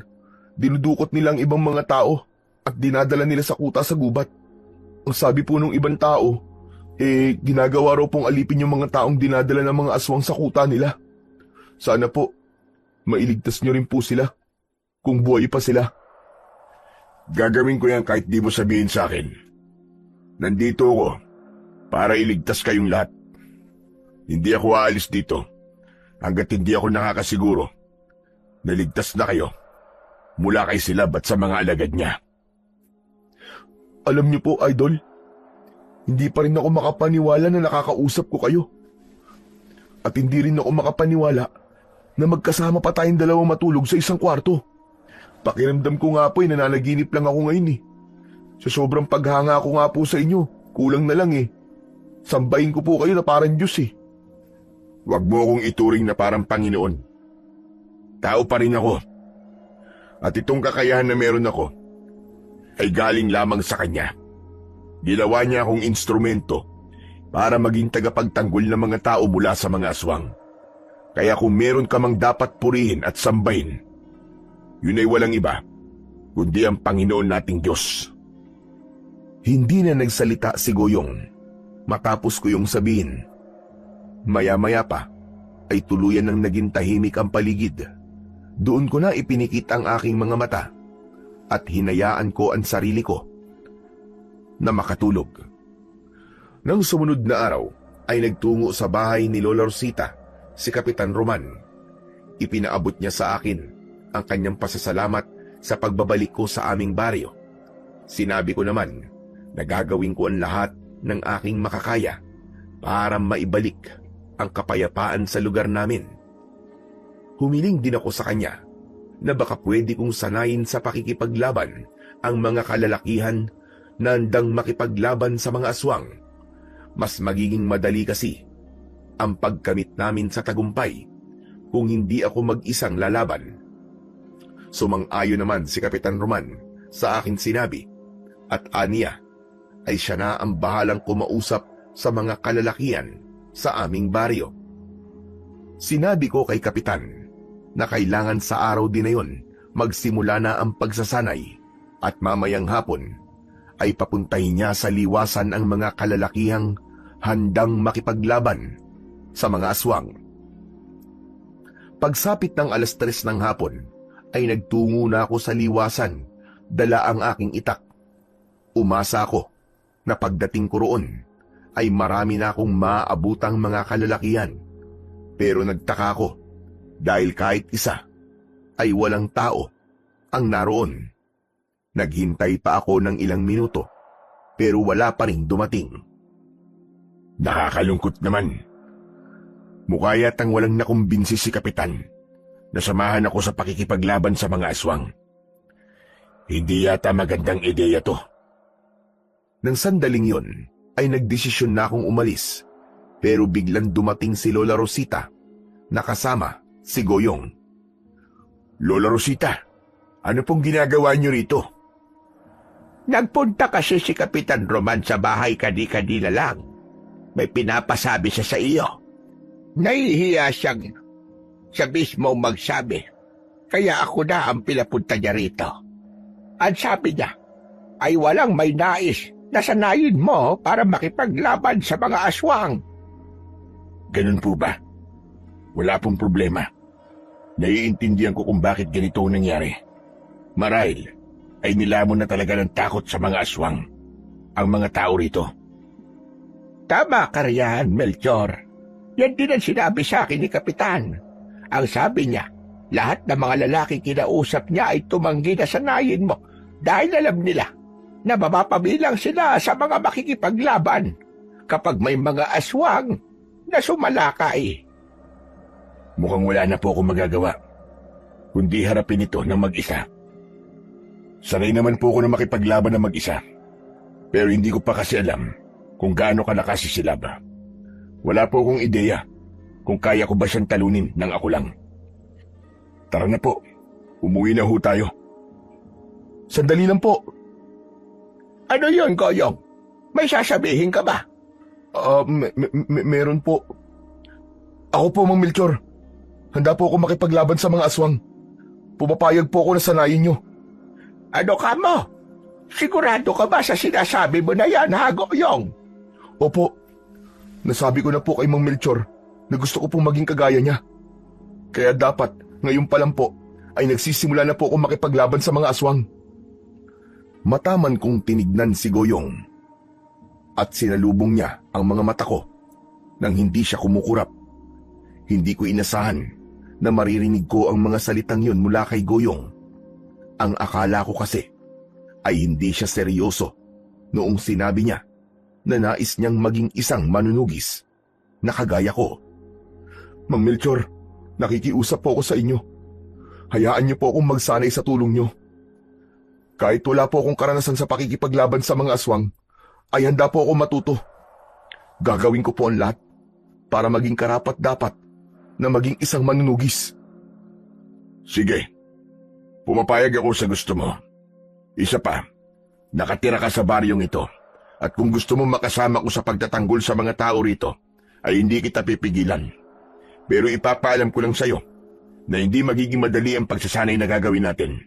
dinudukot nila ang ibang mga tao at dinadala nila sa kuta sa gubat. Ang sabi po ng ibang tao, ginagawa raw pong alipin yung mga taong dinadala ng mga aswang sa kuta nila. Sana po, mailigtas niyo rin po sila kung buhay pa sila. Gagawin ko yan kahit di mo sabihin sa akin. Nandito ako para iligtas kayong lahat. Hindi ako aalis dito hanggat hindi ako nakakasiguro na ligtas na kayo mula kay Silab at sa mga alagad niya. Alam niyo po, Idol, hindi pa rin ako makapaniwala na nakakausap ko kayo. At hindi rin ako makapaniwala na magkasama pa tayong dalawang matulog sa isang kwarto. Pakiramdam ko nga po nananaginip lang ako ngayon eh. Sa sobrang paghanga ko nga po sa inyo, kulang na lang eh. Sambahin ko po kayo na parang Diyos eh. Huwag mo akong ituring na parang Panginoon. Tao pa rin ako. At itong kakayahan na meron ako ay galing lamang sa Kanya. Ginawa niya akong instrumento para maging tagapagtanggol ng mga tao mula sa mga aswang. Kaya kung meron ka mang dapat purihin at sambahin, yun ay walang iba, kundi ang Panginoon nating Diyos. Hindi na nagsalita si Goyong matapos ko yung sabihin. Maya-maya pa ay tuluyan nang naging tahimik ang paligid. Doon ko na ipinikit ang aking mga mata at hinayaan ko ang sarili ko na makatulog. Nang sumunod na araw ay nagtungo sa bahay ni Lola Rosita si Kapitan Roman. Ipinaabot niya sa akin ang kanyang pasasalamat sa pagbabalik ko sa aming baryo. Sinabi ko naman na gagawin ko ang lahat ng aking makakaya para maibalik ang kapayapaan sa lugar namin. Humiling din ako sa kanya na baka pwede kong sanayin sa pakikipaglaban ang mga kalalakihan na handang makipaglaban sa mga aswang. Mas magiging madali kasi ang pagkamit namin sa tagumpay kung hindi ako mag-isang lalaban. Sumang-ayon naman si Kapitan Roman sa aking sinabi at aniya ay siya na ang bahalang kumausap sa mga kalalakihan sa aming baryo. Sinabi ko kay Kapitan na kailangan sa araw din na yun magsimula na ang pagsasanay at mamayang hapon ay papuntahin niya sa liwasan ang mga kalalakihang handang makipaglaban sa mga aswang. Pagsapit ng 3:00 ng hapon ay nagtungo na ako sa liwasan, dala ang aking itak. Umasa ako na pagdating ko roon ay marami na akong maaabutang mga kalalakihan. Pero nagtaka ako dahil kahit isa ay walang tao ang naroon. Naghintay pa ako ng ilang minuto pero wala pa ring dumating. Nakakalungkot naman. Mukha yatang walang nakumbinsi si Kapitan na samahan ako sa pakikipaglaban sa mga aswang. Hindi yata magandang ideya to. Nang sandaling yon ay nagdesisyon na akong umalis pero biglang dumating si Lola Rosita na kasama si Goyong. Lola Rosita, ano pong ginagawa niyo rito? Nagpunta kasi si Kapitan Roman sa bahay kadi-kadila lang. May pinapasabi siya sa iyo. Nahihiya siyang siya mismo magsabi. Kaya ako na ang pinapunta niya rito. At sabi niya, ay walang may nais na sanayin mo para makipaglaban sa mga aswang. Ganun po ba? Wala pong problema. Naiintindihan ko kung bakit ganito ang nangyari. Marahil ay nilamon na talaga ng takot sa mga aswang ang mga tao rito. Tama ka riyan, Melchor. Yan din ang sinabi sa akin ni Kapitan. Ang sabi niya, lahat ng mga lalaki kinausap niya ay tumanggi na sanayin mo dahil alam nila na mapapabilang sila sa mga makikipaglaban kapag may mga aswang na sumalakay. Mukhang wala na po akong magagawa, kundi harapin ito ng mag-isa. Sanay naman po ako na makipaglaban ng mag-isa, pero hindi ko pa kasi alam kung gaano kalakas si Silaba. Wala po akong ideya kung kaya ko ba siyang talunin ng ako lang. Tara na po, umuwi na ho tayo. Sandali lang po. Ano yun, Goyong? May sasabihin ka ba? Meron po. Ako po, Mang Melchor. Handa po ako makipaglaban sa mga aswang. Pumapayag po ako na sanayin nyo. Ano ka mo? Sigurado ka ba sa sinasabi mo na yan, ha, Goyong? Opo. Nasabi ko na po kay Mang Melchor na gusto ko pong maging kagaya niya. Kaya dapat, ngayon pa lang po, ay nagsisimula na po ako makipaglaban sa mga aswang. Mataman kong tinignan si Goyong at sinalubong niya ang mga mata ko nang hindi siya kumukurap. Hindi ko inasahan na maririnig ko ang mga salitang yun mula kay Goyong. Ang akala ko kasi ay hindi siya seryoso noong sinabi niya na nais niyang maging isang manunugis na kagaya ko. Mang Melchor, nakikiusap po ako sa inyo. Hayaan niyo po akong magsanay sa tulong niyo. Kahit wala po akong karanasan sa pakikipaglaban sa mga aswang, ay handa po ako matuto. Gagawin ko po ang lahat para maging karapat-dapat na maging isang manunugis. Sige, pumapayag ako sa gusto mo. Isa pa, nakatira ka sa baryong ito. At kung gusto mo makasama ko sa pagtatanggol sa mga tao rito, ay hindi kita pipigilan. Pero ipapaalam ko lang sa'yo na hindi magiging madali ang pagsasanay na gagawin natin.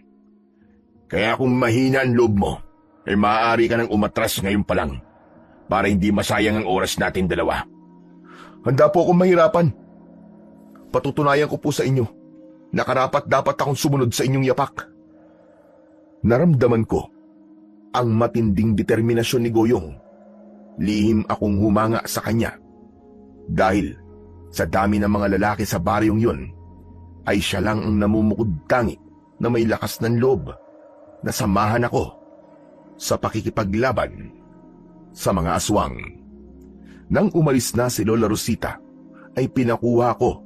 Kaya kung mahina ang loob mo, ay maaari ka nang umatras ngayon pa lang para hindi masayang ang oras natin dalawa. Handa po akong mahirapan. Patutunayan ko po sa inyo na karapat dapat akong sumunod sa inyong yapak. Naramdaman ko ang matinding determinasyon ni Goyong. Lihim akong humanga sa kanya. Dahil sa dami ng mga lalaki sa baryong yun, ay siya lang ang namumukod-tangi na may lakas ng loob na samahan ako sa pakikipaglaban sa mga aswang. Nang umalis na si Lola Rosita, ay pinakuha ko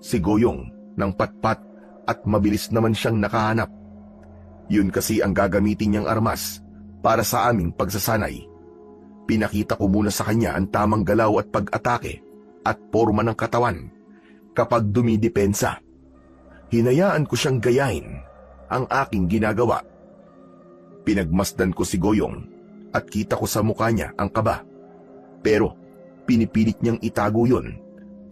si Goyong ng patpat at mabilis naman siyang nakahanap. Yun kasi ang gagamitin niyang armas para sa aming pagsasanay. Pinakita ko muna sa kanya ang tamang galaw at pag-atake at porma ng katawan kapag dumidepensa. Hinayaan ko siyang gayahin ang aking ginagawa. Pinagmasdan ko si Goyong at kita ko sa mukha niya ang kaba. Pero pinipilit niyang itago yun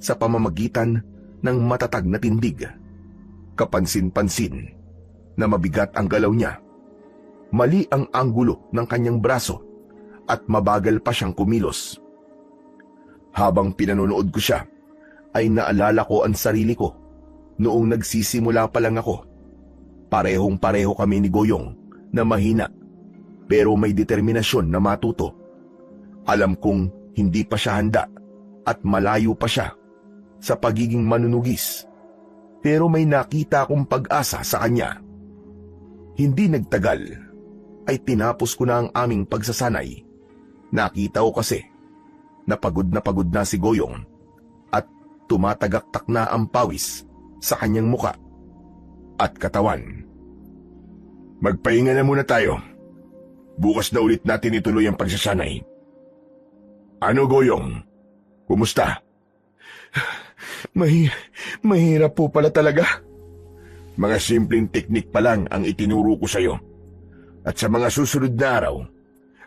sa pamamagitan ng matatag na tindig. Kapansin-pansin na mabigat ang galaw niya. Mali ang anggulo ng kanyang braso at mabagal pa siyang kumilos. Habang pinanonood ko siya, ay naalala ko ang sarili ko noong nagsisimula pa lang ako. Parehong-pareho kami ni Goyong na mahina pero may determinasyon na matuto. Alam kong hindi pa siya handa at malayo pa siya sa pagiging manunugis. Pero may nakita akong pag-asa sa kanya. Hindi nagtagal ay tinapos ko na ang aming pagsasanay. Nakita ko kasi na pagod na si Goyong at tumatagaktak na ang pawis sa kanyang muka at katawan. Magpahinga na muna tayo. Bukas na ulit natin ituloy ang pagsasanay. Ano, Goyong? Kumusta? Mahirap po pala talaga. Mga simpleng teknik pa lang ang itinuro ko sa'yo. At sa mga susunod na araw,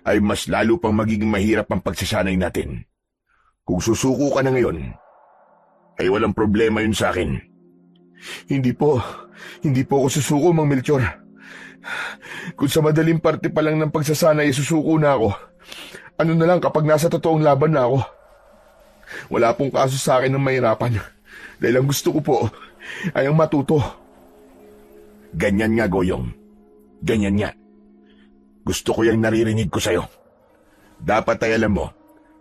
ay mas lalo pang magiging mahirap ang pagsasanay natin. Kung susuko ka na ngayon, ay walang problema yun sa akin. Hindi po ako susuko, Mang Melchor. Kung sa madaling parte pa lang ng pagsasanay, susuko na ako. Ano na lang kapag nasa totoong laban na ako. Wala pong kaso sa akin ng mahirapan. Dahil ang gusto ko po ay ang matuto. Ganyan nga, Goyong. Ganyan nga. Gusto ko yung naririnig ko sa'yo. Dapat ay alam mo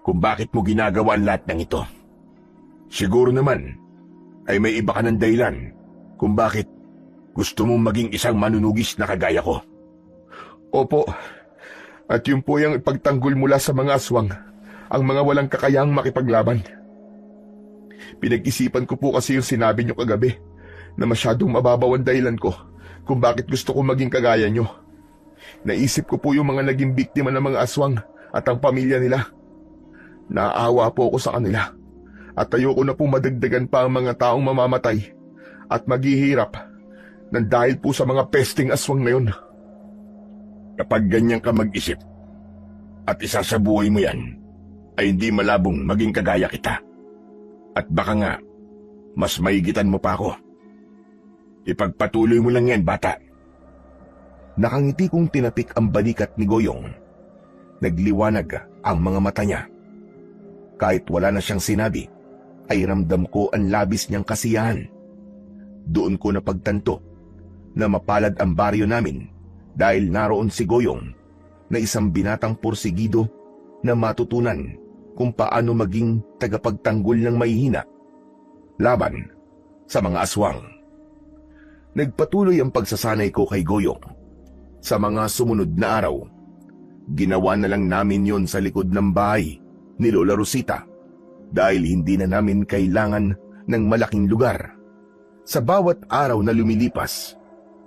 kung bakit mo ginagawa ang lahat ng ito. Siguro naman ay may iba ka ng dahilan kung bakit gusto mong maging isang manunugis na kagaya ko. Opo. At yun po yung ipagtanggol mula sa mga aswang, ang mga walang kakayahang makipaglaban. Pinag-isipan ko po kasi yung sinabi nyo kagabi na masyadong mababaw ang dahilan ko kung bakit gusto ko maging kagaya nyo. Naisip ko po yung mga naging biktima ng mga aswang at ang pamilya nila. Naawa po ako sa kanila at ayoko na po madagdagan pa ang mga taong mamamatay at maghihirap nang dahil po sa mga pesting aswang na yun. Kapag ganyan ka mag-isip at isasabuhay mo yan, ay hindi malabong maging kagaya kita. At baka nga, mas maigitan mo pa ako. Ipagpatuloy mo lang yan, bata. Nakangiti kong tinapik ang balikat ni Goyong. Nagliwanag ang mga mata niya. Kahit wala na siyang sinabi, ay ramdam ko ang labis niyang kasiyahan. Doon ko napagtanto na mapalad ang baryo namin dahil naroon si Goyong na isang binatang porsigido na matutunan kung paano maging tagapagtanggol ng mahihina laban sa mga aswang. Nagpatuloy ang pagsasanay ko kay Goyong. Sa mga sumunod na araw, ginawa na lang namin yon sa likod ng bahay ni Lola Rosita dahil hindi na namin kailangan ng malaking lugar. Sa bawat araw na lumilipas,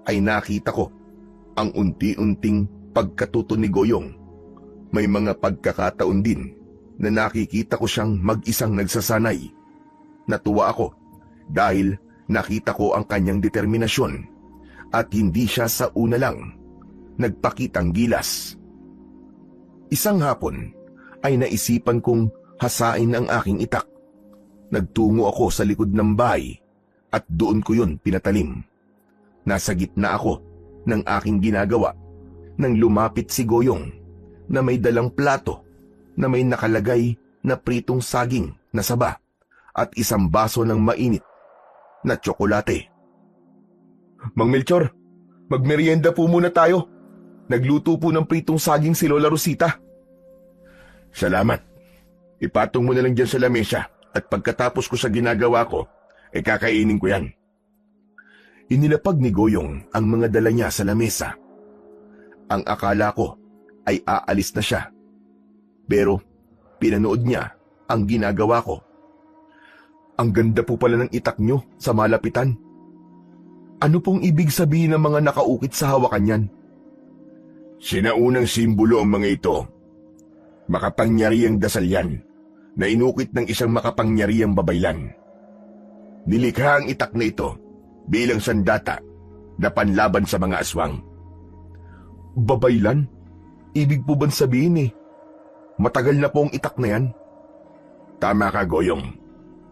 ay nakita ko ang unti-unting pagkatuto ni Goyong. May mga pagkakataon din na nakikita ko siyang mag-isang nagsasanay. Natuwa ako dahil nakita ko ang kanyang determinasyon at hindi siya sa una lang nagpakitang gilas. Isang hapon ay naisipan kong hasain ang aking itak. Nagtungo ako sa likod ng bahay at doon ko yun pinatalim. Nasa gitna ako ng aking ginagawa nang lumapit si Goyong na may dalang plato na may nakalagay na pritong saging na saba at isang baso ng mainit na tsokolate. Mang Melchor, magmerienda po muna tayo. Nagluto po ng pritong saging si Lola Rosita. Salamat. Ipatong mo na lang dyan sa lamesa at pagkatapos ko sa ginagawa ko, kakainin ko yan. Inilapag ni Goyong ang mga dala niya sa lamesa. Ang akala ko ay aalis na siya. Pero pinanood niya ang ginagawa ko. Ang ganda po pala ng itak nyo sa malapitan. Ano pong ibig sabihin ng mga nakaukit sa hawakan yan? Sinaunang simbolo ang mga ito. Makapangyarihang dasal yan na inukit ng isang makapangyarihang babaylan. Nilikha ang itak na ito bilang sandata na panlaban sa mga aswang. Babaylan? Ibig po bang sabihin matagal na po ang itak na yan? Tama ka, Goyong.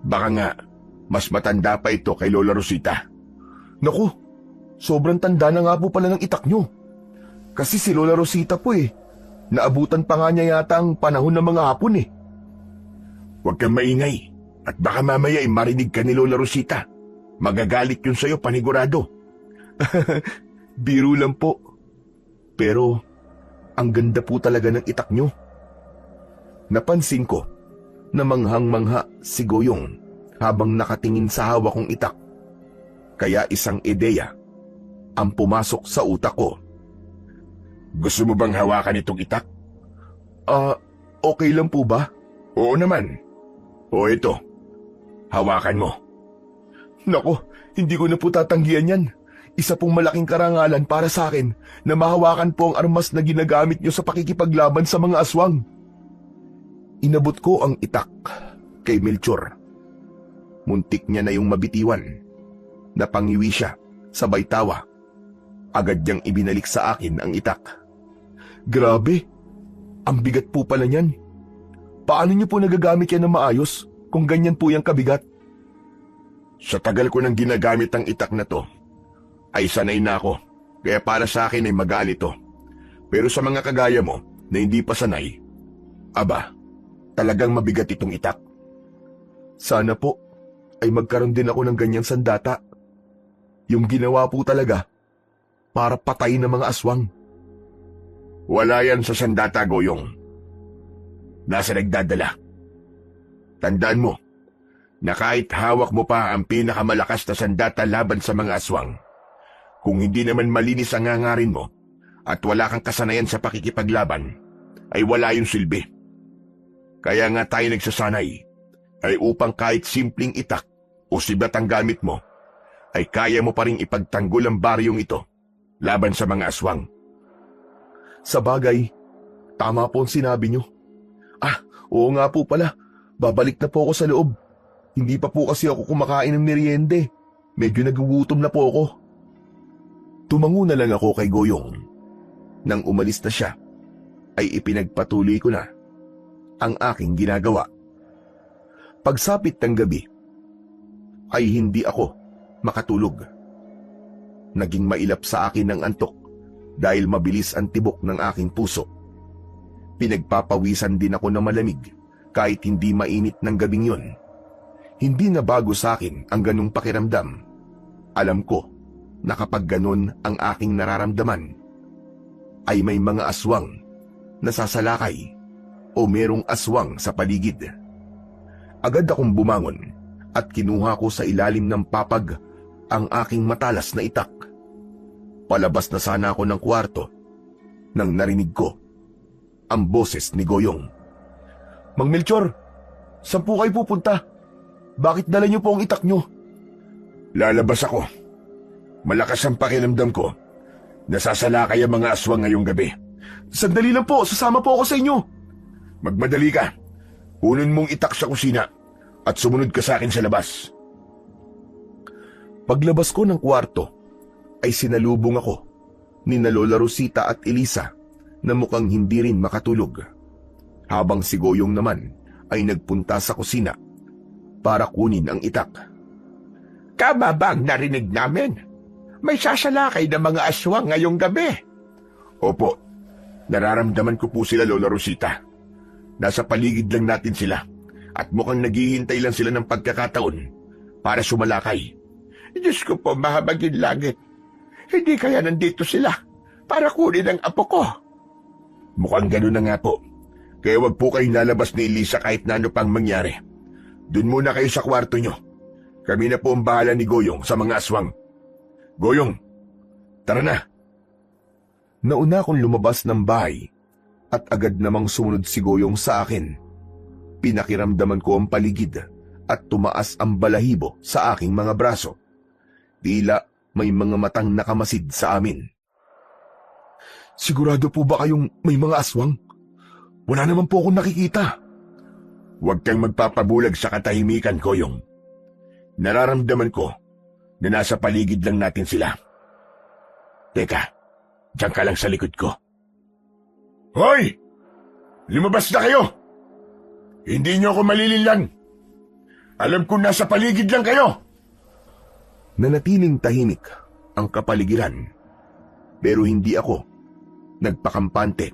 Baka nga, mas matanda pa ito kay Lola Rosita. Naku, sobrang tanda na nga po pala ng itak nyo. Kasi si Lola Rosita po naabutan pa nga niya yata ang panahon ng mga hapon Huwag kang maingay at baka mamaya marinig ka ni Lola Rosita. Magagalit yun sa'yo panigurado. Biro lang po. Pero, ang ganda po talaga ng itak nyo. Napansin ko na manghang-mangha si Goyong habang nakatingin sa hawak kong itak. Kaya isang ideya ang pumasok sa utak ko. Gusto mo bang hawakan itong itak? Okay lang po ba? Oo naman. O ito, hawakan mo. Nako, hindi ko na po tatanggihan yan. Isa pong malaking karangalan para sa akin na mahawakan po ang armas na ginagamit nyo sa pakikipaglaban sa mga aswang. Inabot ko ang itak kay Melchor. Muntik niya na yung mabitiwan. Napangiwi siya, sabay tawa. Agad niyang ibinalik sa akin ang itak. Grabe, ang bigat po pala niyan. Paano niyo po nagagamit yan na maayos kung ganyan po yung kabigat? Sa tagal ko nang ginagamit ang itak na to, ay sanay na ako, kaya para sa akin ay magaan ito. Pero sa mga kagaya mo na hindi pa sanay, aba, talagang mabigat itong itak. Sana po ay magkaroon din ako ng ganyang sandata. Yung ginawa po talaga para patayin ng mga aswang. Wala yan sa sandata, Goyong. Nasa nagdadala. Tandaan mo na kahit hawak mo pa ang pinakamalakas na sandata laban sa mga aswang, kung hindi naman malinis ang ngangarin mo at wala kang kasanayan sa pakikipaglaban, ay wala yung silbi. Kaya nga tayo nagsasanay ay upang kahit simpleng itak o sibat ang gamit mo, ay kaya mo pa rin ipagtanggol ang baryong ito laban sa mga aswang. Sa bagay, tama po ang sinabi nyo. Oo nga po pala, babalik na po ako sa loob. Hindi pa po kasi ako kumakain ng meriende. Medyo nagugutom na po ako. Tumango na lang ako kay Goyong. Nang umalis na siya, ay ipinagpatuloy ko na ang aking ginagawa. Pagsapit ng gabi, ay hindi ako makatulog. Naging mailap sa akin ang antok dahil mabilis ang tibok ng aking puso. Pinagpapawisan din ako na malamig kahit hindi mainit ng gabing yon. Hindi na bago sa akin ang ganung pakiramdam. Alam ko na kapag ganun ang aking nararamdaman, ay may mga aswang na sasalakay o merong aswang sa paligid. Agad akong bumangon at kinuha ko sa ilalim ng papag ang aking matalas na itak. Palabas na sana ako ng kwarto nang narinig ko ang boses ni Goyong. Mang Melchor, saan po kayo pupunta? Bakit dala niyo po ang itak niyo? Lalabas ako. Malakas ang pakiramdam ko. Nasasalakay ang mga aswang ngayong gabi. Sandali lang po, sasama po ako sa inyo. Magmadali ka. Kunin mong itak sa kusina at sumunod ka sa akin sa labas. Paglabas ko ng kwarto, ay sinalubong ako ni na Lola Rosita at Elisa na mukhang hindi rin makatulog. Habang si Goyong naman ay nagpunta sa kusina para kunin ang itak. Tama ba ang narinig namin? May sasalakay na mga aswang ngayong gabi. Opo, nararamdaman ko po sila, Lola Rosita. Nasa paligid lang natin sila at mukhang naghihintay lang sila ng pagkakataon para sumalakay. Diyos ko po, mahabagin langit. Hindi kaya nandito sila para kunin ang apo ko? Mukhang gano'n na nga po. Kaya wag po kayong lalabas ni Elisa kahit na ano pang mangyari. Doon muna kayo sa kwarto nyo. Kami na po ang bahala ni Goyong sa mga aswang. Goyong, tara na. Nauna akong lumabas ng bahay at agad namang sumunod si Goyong sa akin. Pinakiramdaman ko ang paligid at tumaas ang balahibo sa aking mga braso. Tila may mga matang nakamasid sa amin. Sigurado po ba kayong may mga aswang? Wala naman po akong nakikita. Huwag kang magpapabulag sa katahimikan, Goyong. Nararamdaman ko na nasa paligid lang natin sila. Teka, diyan ka lang sa likod ko. Hoy! Lumabas na kayo! Hindi niyo ako malilinlang. Alam ko nasa paligid lang kayo. Nanatiling tahimik ang kapaligiran. Pero hindi ako nagpakampante.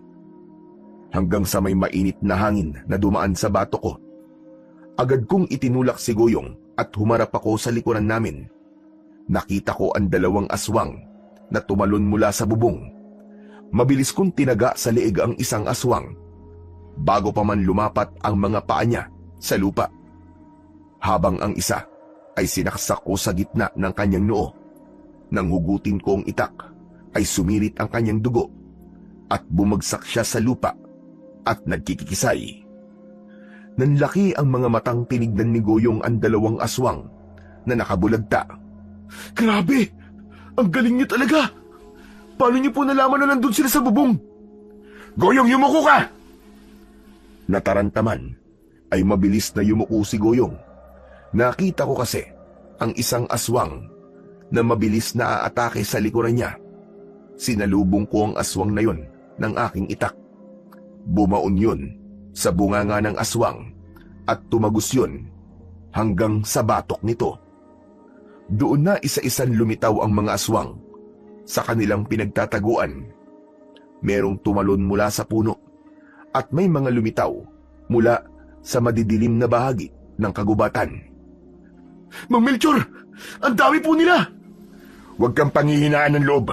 Hanggang sa may mainit na hangin na dumaan sa bato ko. Agad kong itinulak si Goyong at humarap ako sa likuran namin. Nakita ko ang dalawang aswang na tumalon mula sa bubong. Mabilis kong tinaga sa leeg ang isang aswang bago pa man lumapat ang mga paa niya sa lupa. Habang ang isa ay sinaksak ko sa gitna ng kanyang noo. Nang hugutin ko ang itak ay sumirit ang kanyang dugo at bumagsak siya sa lupa at nagkikikisay. Nanlaki ang mga matang tinignan ni Goyong ang dalawang aswang na nakabulagta. Grabe! Ang galing niyo talaga! Paano niyo po nalaman na nandun sila sa bubong? Goyong, yumuko ka! Natarantaman ay mabilis na yumuko si Goyong. Nakita ko kasi ang isang aswang na mabilis na aatake sa likuran niya. Sinalubong ko ang aswang na yon ng aking itak. Bumaon yun sa bunganga ng aswang at tumagos yun hanggang sa batok nito. Doon na isa-isan lumitaw ang mga aswang sa kanilang pinagtataguan. Merong tumalon mula sa puno at may mga lumitaw mula sa madidilim na bahagi ng kagubatan. Mang Melchor! Ang dami po nila! Huwag kang panghihinaan ng loob.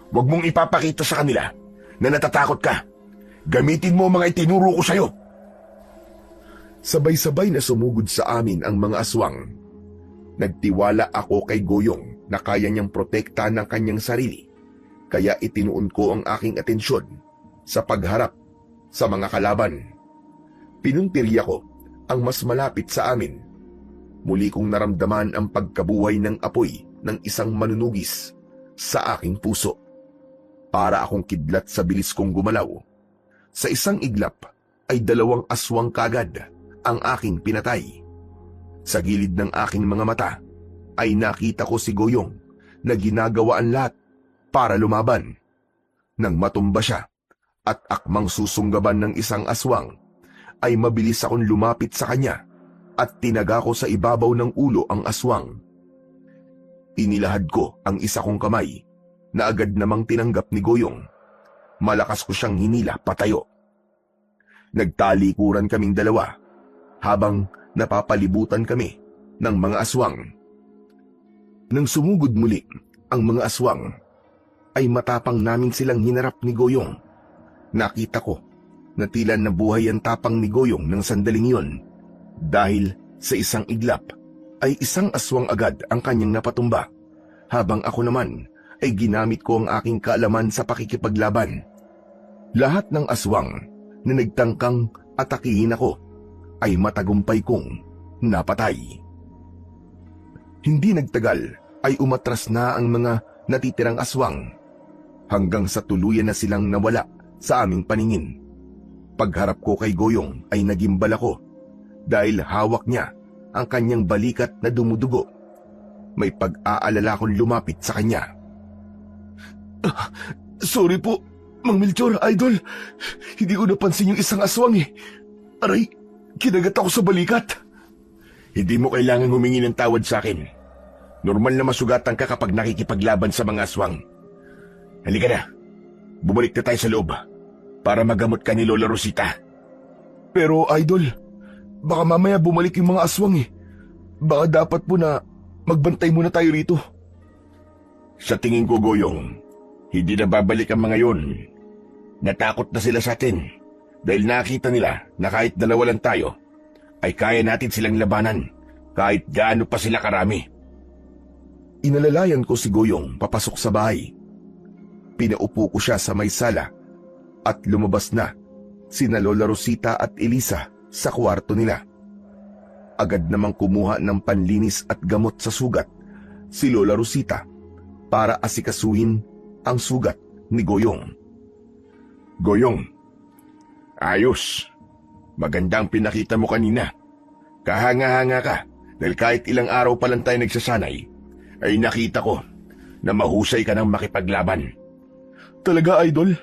Huwag mong ipapakita sa kanila na natatakot ka. Gamitin mo ang mga itinuro ko sa'yo. Sabay-sabay na sumugod sa amin ang mga aswang. Nagtiwala ako kay Goyong na kaya niyang protektahan ng kanyang sarili, kaya itinuon ko ang aking atensyon sa pagharap sa mga kalaban. Pinuntirya ko ang mas malapit sa amin. Muli kong naramdaman ang pagkabuhay ng apoy ng isang manunugis sa aking puso. Para akong kidlat sa bilis kong gumalaw. Sa isang iglap ay dalawang aswang kagad ang aking pinatay. Sa gilid ng aking mga mata ay nakita ko si Goyong na ginagawa ang lahat para lumaban. Nang matumba siya at akmang susunggaban ng isang aswang, ay mabilis akong lumapit sa kanya at tinaga ko sa ibabaw ng ulo ang aswang. Inilahad ko ang isa kong kamay na agad namang tinanggap ni Goyong. Malakas ko siyang hinila patayo. Nagtalikuran kaming dalawa habang napapalibutan kami ng mga aswang. Nang sumugod muli ang mga aswang, ay matapang namin silang hinarap ni Goyong. Nakita ko na tila nabuhay ang tapang ni Goyong ng sandaling iyon. Dahil sa isang iglap ay isang aswang agad ang kanyang napatumba, habang ako naman ay ginamit ko ang aking kaalaman sa pakikipaglaban. Lahat ng aswang na nagtangkang atakihin ako ay matagumpay kong napatay. Hindi nagtagal ay umatras na ang mga natitirang aswang hanggang sa tuluyan na silang nawala sa aming paningin. Pagharap ko kay Goyong ay nagimbal ako dahil hawak niya ang kanyang balikat na dumudugo. May pag-aalala akong lumapit sa kanya. Sorry po, Mang Melchor, Idol. Hindi ko napansin yung isang aswang eh. Aray, kinagat ako sa balikat. Hindi mo kailangan humingi ng tawad sa akin. Normal na masugatan ka kapag nakikipaglaban sa mga aswang. Halika na. Bumalik na tayo sa loob para magamot ka ni Lola Rosita. Pero Idol, baka mamaya bumalik yung mga aswang eh. Baka dapat po na magbantay muna tayo rito. Sa tingin ko, Goyong, hindi na babalik ang mga yon. Natakot na sila sa atin dahil nakita nila na kahit dalawa lang tayo, ay kaya natin silang labanan kahit gaano pa sila karami. Inalalayan ko si Goyong papasok sa bahay. Pinaupo ko siya sa may sala at lumabas na sina Lola Rosita at Elisa sa kwarto nila. Agad namang kumuha ng panlinis at gamot sa sugat si Lola Rosita para asikasuhin ang sugat ni Goyong. Goyong, ayos. Magandang pinakita mo kanina. Kahanga-hanga ka dahil kahit ilang araw pa lang tayo nagsasanay, ay nakita ko na mahusay ka ng makipaglaban. Talaga, Idol?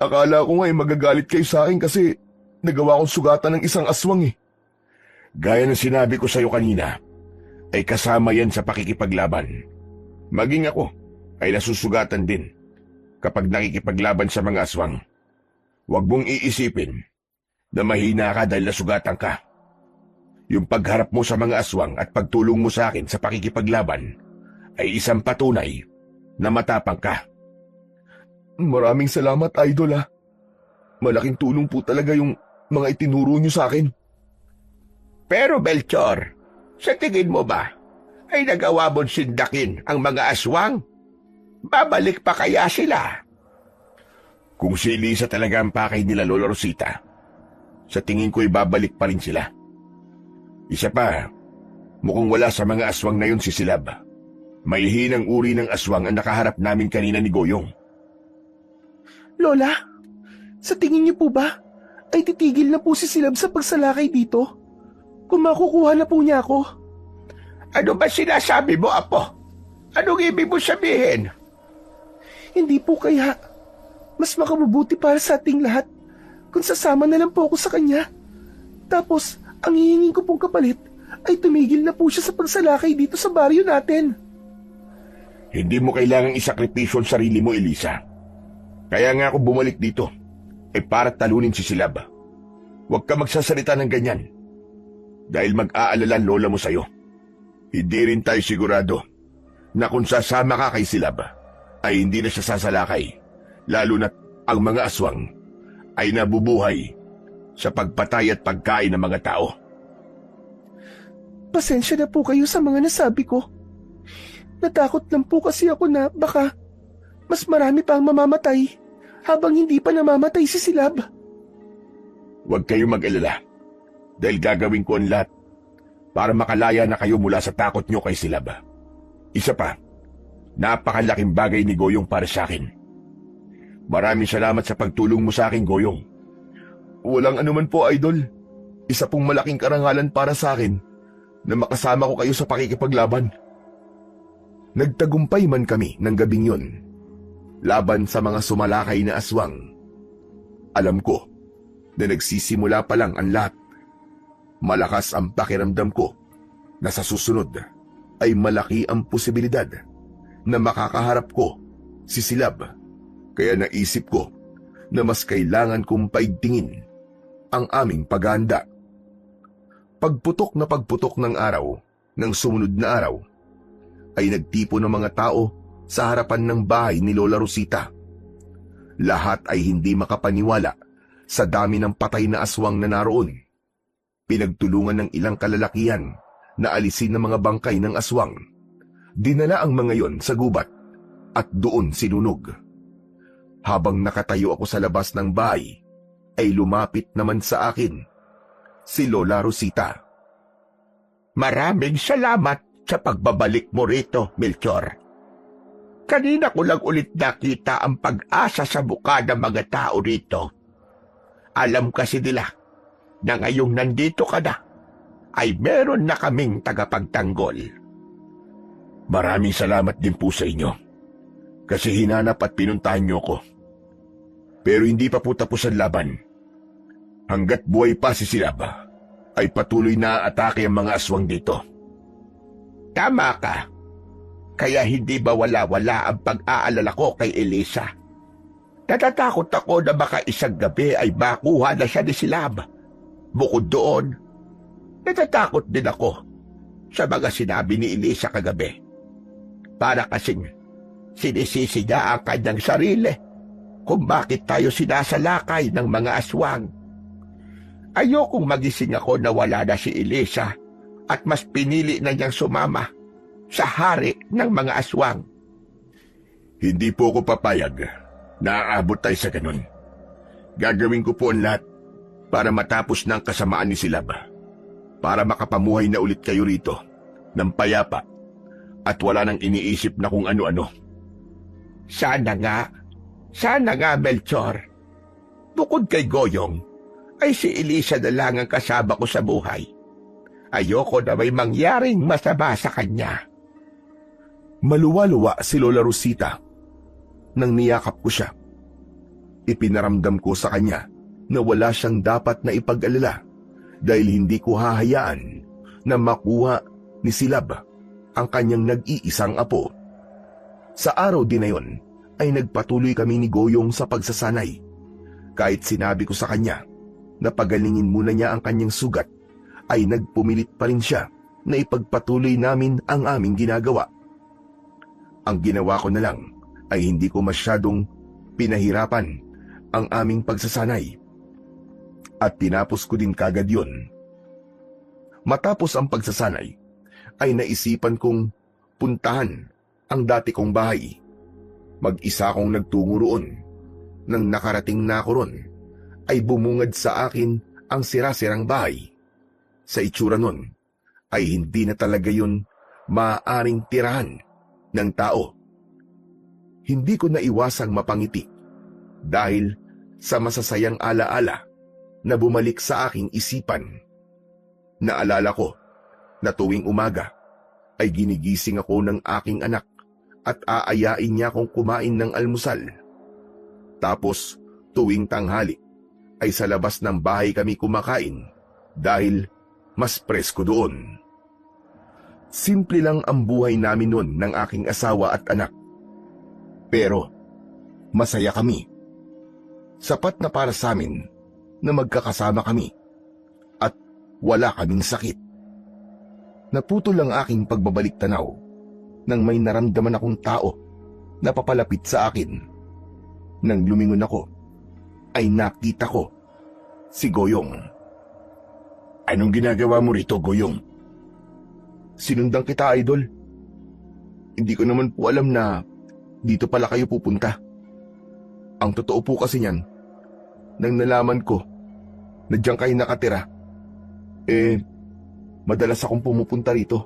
Akala ko nga magagalit kayo sa akin kasi nagawa kong sugatan ng isang aswang eh. Gaya ng sinabi ko sa'yo kanina, ay kasama yan sa pakikipaglaban. Maging ako ay nasusugatan din kapag nakikipaglaban sa mga aswang. Huwag mong iisipin na mahina ka dahil nasugatan ka. Yung pagharap mo sa mga aswang at pagtulong mo sa akin sa pakikipaglaban ay isang patunay na matapang ka. Maraming salamat, Idol ah. Malaking tulong po talaga yung mga itinuro niyo sa akin. Pero Melchor, sa tingin mo ba ay nagawa mong sindakin ang mga aswang? Babalik pa kaya sila? Kung si Elisa talaga ang pakay nila Lola Rosita, sa tingin ko'y babalik pa rin sila. Isa pa, mukhang wala sa mga aswang na yun si Silab. May hinang uri ng aswang ang nakaharap namin kanina ni Goyong. Lola, sa tingin niyo po ba ay titigil na po si Silab sa pagsalakay dito? Kung makukuha na po niya ako. Ano ba sinasabi mo, Apo? Anong ibig mo sabihin? Hindi po kaya mas makabubuti para sa ating lahat kung sasama na lang po ako sa kanya. Tapos, ang hihingin ko pong kapalit ay tumigil na po siya sa pagsalakay dito sa baryo natin. Hindi mo kailangang isakripisyo ang sarili mo, Elisa. Kaya nga ako bumalik dito, ay para talunin si Silab. Huwag ka magsasalita ng ganyan. Dahil mag-aalala ang lola mo sa'yo. Hindi rin tayo sigurado na kung sasama ka kay Silab, ay hindi na siya sasalakay, lalo na't ang mga aswang ay nabubuhay sa pagpatay at pagkain ng mga tao. Pasensya na po kayo sa mga nasabi ko. Natakot lang po kasi ako na baka mas marami pa ang mamamatay habang hindi pa namamatay si Silab. Huwag kayong mag-alala dahil gagawin ko ang lahat para makalaya na kayo mula sa takot nyo kay Silab. Isa pa, napakalaking bagay ni Goyong para sa akin. Maraming salamat sa pagtulong mo sa akin, Goyong. Walang anuman po, Idol. Isa pong malaking karangalan para sa akin na makasama ko kayo sa pakikipaglaban. Nagtagumpay man kami ng gabing yun, laban sa mga sumalakay na aswang. Alam ko na nagsisimula pa lang ang lahat. Malakas ang pakiramdam ko na sa susunod ay malaki ang posibilidad na makakaharap ko si Silab. Kaya naisip ko na mas kailangan kong paigtingin ang aming paghahanda. Pagputok ng araw ng sumunod na araw, ay nagtipon ng mga tao sa harapan ng bahay ni Lola Rosita. Lahat ay hindi makapaniwala sa dami ng patay na aswang na naroon. Pinagtulungan ng ilang kalalakihan na alisin ng mga bangkay ng aswang. Dinala ang mga yon sa gubat at doon sinunog. Habang nakatayo ako sa labas ng bahay, ay lumapit naman sa akin si Lola Rosita. Maraming salamat sa pagbabalik mo rito, Melchor. Kanina ko lang ulit nakita ang pag-asa sa mukha ng mga tao rito. Alam kasi nila na ngayong nandito ka na, ay meron na kaming tagapagtanggol. Maraming salamat din po sa inyo. Kasi hinanap at pinuntahan niyo ko. Pero hindi pa po tapos ang laban. Hanggat buhay pa si Silab, ay patuloy na atake ang mga aswang dito. Tama ka. Kaya hindi ba wala-wala ang pag-aalala ko kay Elisa? Natatakot ako na baka isang gabi ay makuha na siya ni Silab. Bukod doon, natatakot din ako sa mga sinabi ni Elisa kagabi. Para kasing sinisisi niya ang kanyang sarili kung bakit tayo sinasalakay ng mga aswang. Ayokong magising ako na wala na si Elisa at mas pinili na niyang sumama sa hari ng mga aswang. Hindi po ako papayag na aabot tayo sa ganun. Gagawin ko po ang lahat para matapos ng kasamaan ni Silab. Para makapamuhay na ulit kayo rito ng payapa at wala nang iniisip na kung ano-ano. Sana nga, Melchor. Bukod kay Goyong, ay si Elisa na lang ang kasama ko sa buhay. Ayoko na may mangyaring masama sa kanya. Maluwa-luwa si Lola Rosita nang niyakap ko siya. Ipinaramdam ko sa kanya na wala siyang dapat na ipag-alala dahil hindi ko hahayaan na makuha ni Silab ang kanyang nag-iisang apo. Sa araw din na yon ay nagpatuloy kami ni Goyong sa pagsasanay. Kahit sinabi ko sa kanya na pagalingin muna niya ang kanyang sugat, ay nagpumilit pa rin siya na ipagpatuloy namin ang aming ginagawa. Ang ginawa ko na lang ay hindi ko masyadong pinahirapan ang aming pagsasanay. At tinapos ko din kagad yun. Matapos ang pagsasanay, ay naisipan kong puntahan ang dati kong bahay. Mag-isa akong nagtungo roon. Nang nakarating na ako ron, ay bumungad sa akin ang sira-sirang bahay. Sa itsura nun, ay hindi na talaga yun maaaring tirahan ng tao. Hindi ko naiwasang mapangiti dahil sa masasayang alaala na bumalik sa aking isipan. Naalala ko na tuwing umaga ay ginigising ako ng aking anak at aayain niya akong kumain ng almusal. Tapos tuwing tanghali ay sa labas ng bahay kami kumakain dahil mas presko doon. Simple lang ang buhay namin noon ng aking asawa at anak. Pero masaya kami. Sapat na para sa amin na magkakasama kami at wala kaming sakit. Naputol ang aking pagbabalik tanaw nang may naramdaman akong tao na papalapit sa akin. Nang lumingon ako, ay nakita ko si Goyong. Anong ginagawa mo rito, Goyong? Sinundan kita, Idol. Hindi ko naman po alam na dito pala kayo pupunta. Ang totoo po kasi niyan, nang nalaman ko na diyan kayo nakatira, madalas akong pumupunta rito.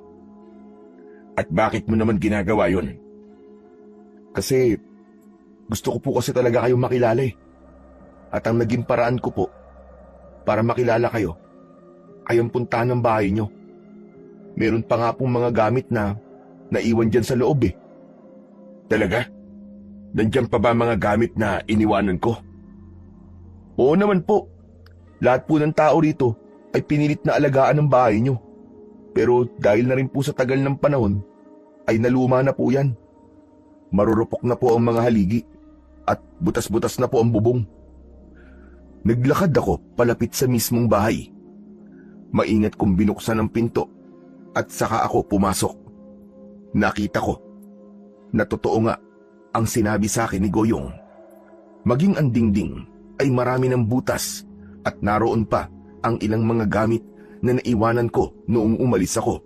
At bakit mo naman ginagawa yun? Kasi gusto ko po kasi talaga kayong makilala eh. At ang naging paraan ko po para makilala kayo ay ang puntahan ng bahay nyo. Meron pa nga pong mga gamit na naiwan dyan sa loob eh. Talaga? Nandiyan pa ba mga gamit na iniwanan ko? Oo naman po. Lahat po ng tao rito ay pinilit na alagaan ng bahay nyo. Pero dahil na rin po sa tagal ng panahon, ay naluma na po yan. Marurupok na po ang mga haligi at butas-butas na po ang bubong. Naglakad ako palapit sa mismong bahay. Maingat kong binuksan ang pinto at saka ako pumasok. Nakita ko na totoo nga ang sinabi sa akin ni Goyong. Maging ang dingding ay marami ng butas at naroon pa ang ilang mga gamit na naiwanan ko noong umalis ako.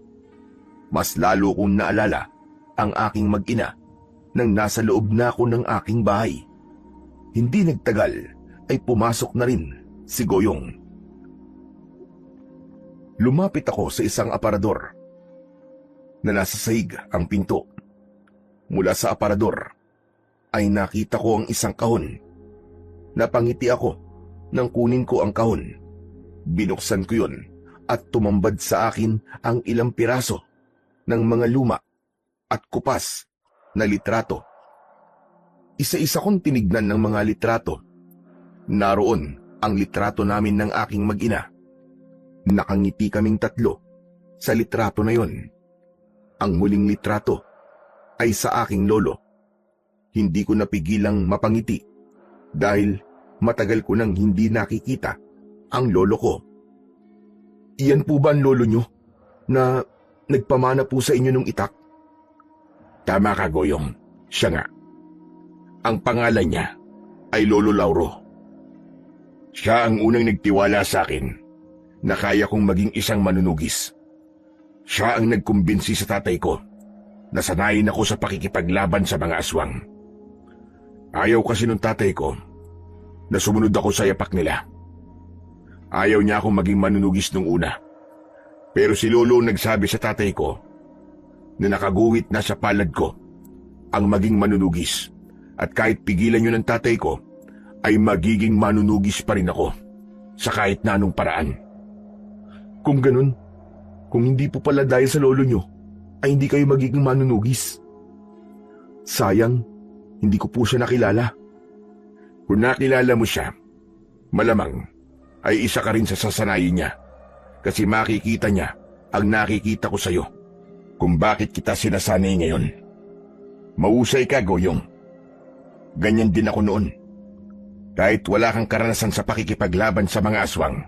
Mas lalo kong naalala ang aking mag-ina nang nasa loob na ako ng aking bahay. Hindi nagtagal ay pumasok na rin si Goyong. Lumapit ako sa isang aparador na nasa sahig ang pinto. Mula sa aparador ay nakita ko ang isang kahon. Napangiti ako nang kunin ko ang kahon. Binuksan ko yun at tumambad sa akin ang ilang piraso ng mga luma at kupas na litrato. Isa-isa kong tinignan ng mga litrato. Naroon ang litrato namin ng aking mag-ina. Nakangiti kaming tatlo sa litrato na yon. Ang muling litrato ay sa aking lolo. Hindi ko napigilang mapangiti dahil matagal ko nang hindi nakikita ang lolo ko. Iyan po ba ang lolo nyo na nagpamana po sa inyo nung itak? Tama ka, Goyong. Siya nga. Ang pangalan niya ay Lolo Lauro. Siya ang unang nagtiwala sa akin na kaya kong maging isang manunugis. Siya ang nagkumbinsi sa tatay ko na sanayin ako sa pakikipaglaban sa mga aswang. Ayaw kasi nung tatay ko na sumunod ako sa yapak nila. Ayaw niya akong maging manunugis nung una. Pero si Lolo nagsabi sa tatay ko na nakaguhit na sa palad ko ang maging manunugis at kahit pigilan yun ng tatay ko ay magiging manunugis pa rin ako sa kahit na anong paraan. Kung ganun, kung hindi po pala dahil sa lolo nyo, ay hindi kayo magiging manunugis. Sayang, hindi ko po siya nakilala. Kung nakilala mo siya, malamang ay isa ka rin sa sasanayin niya kasi makikita niya ang nakikita ko sa'yo kung bakit kita sinasanay ngayon. Mahusay ka, Goyong. Ganyan din ako noon. Kahit wala kang karanasan sa pakikipaglaban sa mga aswang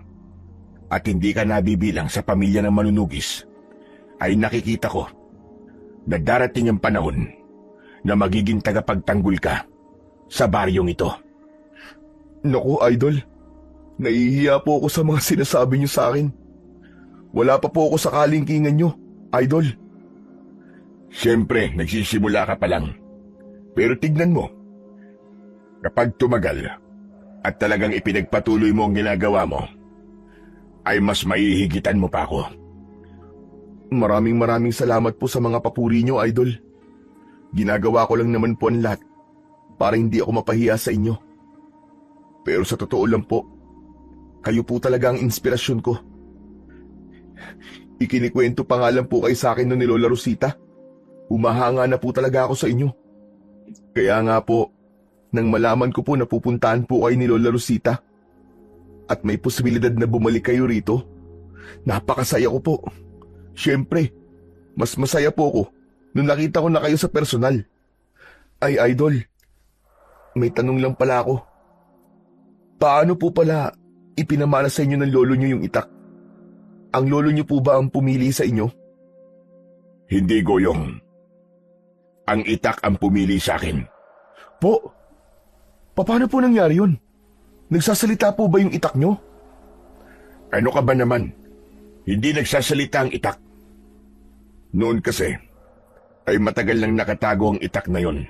at hindi ka nabibilang sa pamilya ng manunugis, ay nakikita ko na darating ang panahon na magiging tagapagtanggol ka sa baryong ito. Naku, Idol. Nahihiya po ako sa mga sinasabi niyo sa akin. Wala pa po ako sa kalingkingan niyo, Idol. Siyempre, nagsisimula ka pa lang. Pero tignan mo, kapag tumagal at talagang ipinagpatuloy mo ang ginagawa mo, ay mas maihigitan mo pa ako. Maraming salamat po sa mga papuri niyo, Idol. Ginagawa ko lang naman po ang lahat para hindi ako mapahiya sa inyo. Pero sa totoo lang po, kayo po talaga ang inspirasyon ko. Ikinikwento pa nga lang po kayo sa akin noon ni Lola Rosita. Humahanga na po talaga ako sa inyo. Kaya nga po, nang malaman ko po na pupuntahan po kayo ni Lola Rosita at may posibilidad na bumalik kayo rito, napakasaya ko po. Siyempre, mas masaya po ako nung nakita ko na kayo sa personal. Ay, Idol, may tanong lang pala ako. Paano po pala ipinamana sa inyo ng lolo nyo yung itak? Ang lolo nyo po ba ang pumili sa inyo? Hindi, Goyong. Ang itak ang pumili sa akin. Po? Paano po nangyari yun? Nagsasalita po ba yung itak nyo? Ano ka ba naman? Hindi nagsasalita ang itak. Noon kasi, ay matagal nang nakatago ang itak na yon.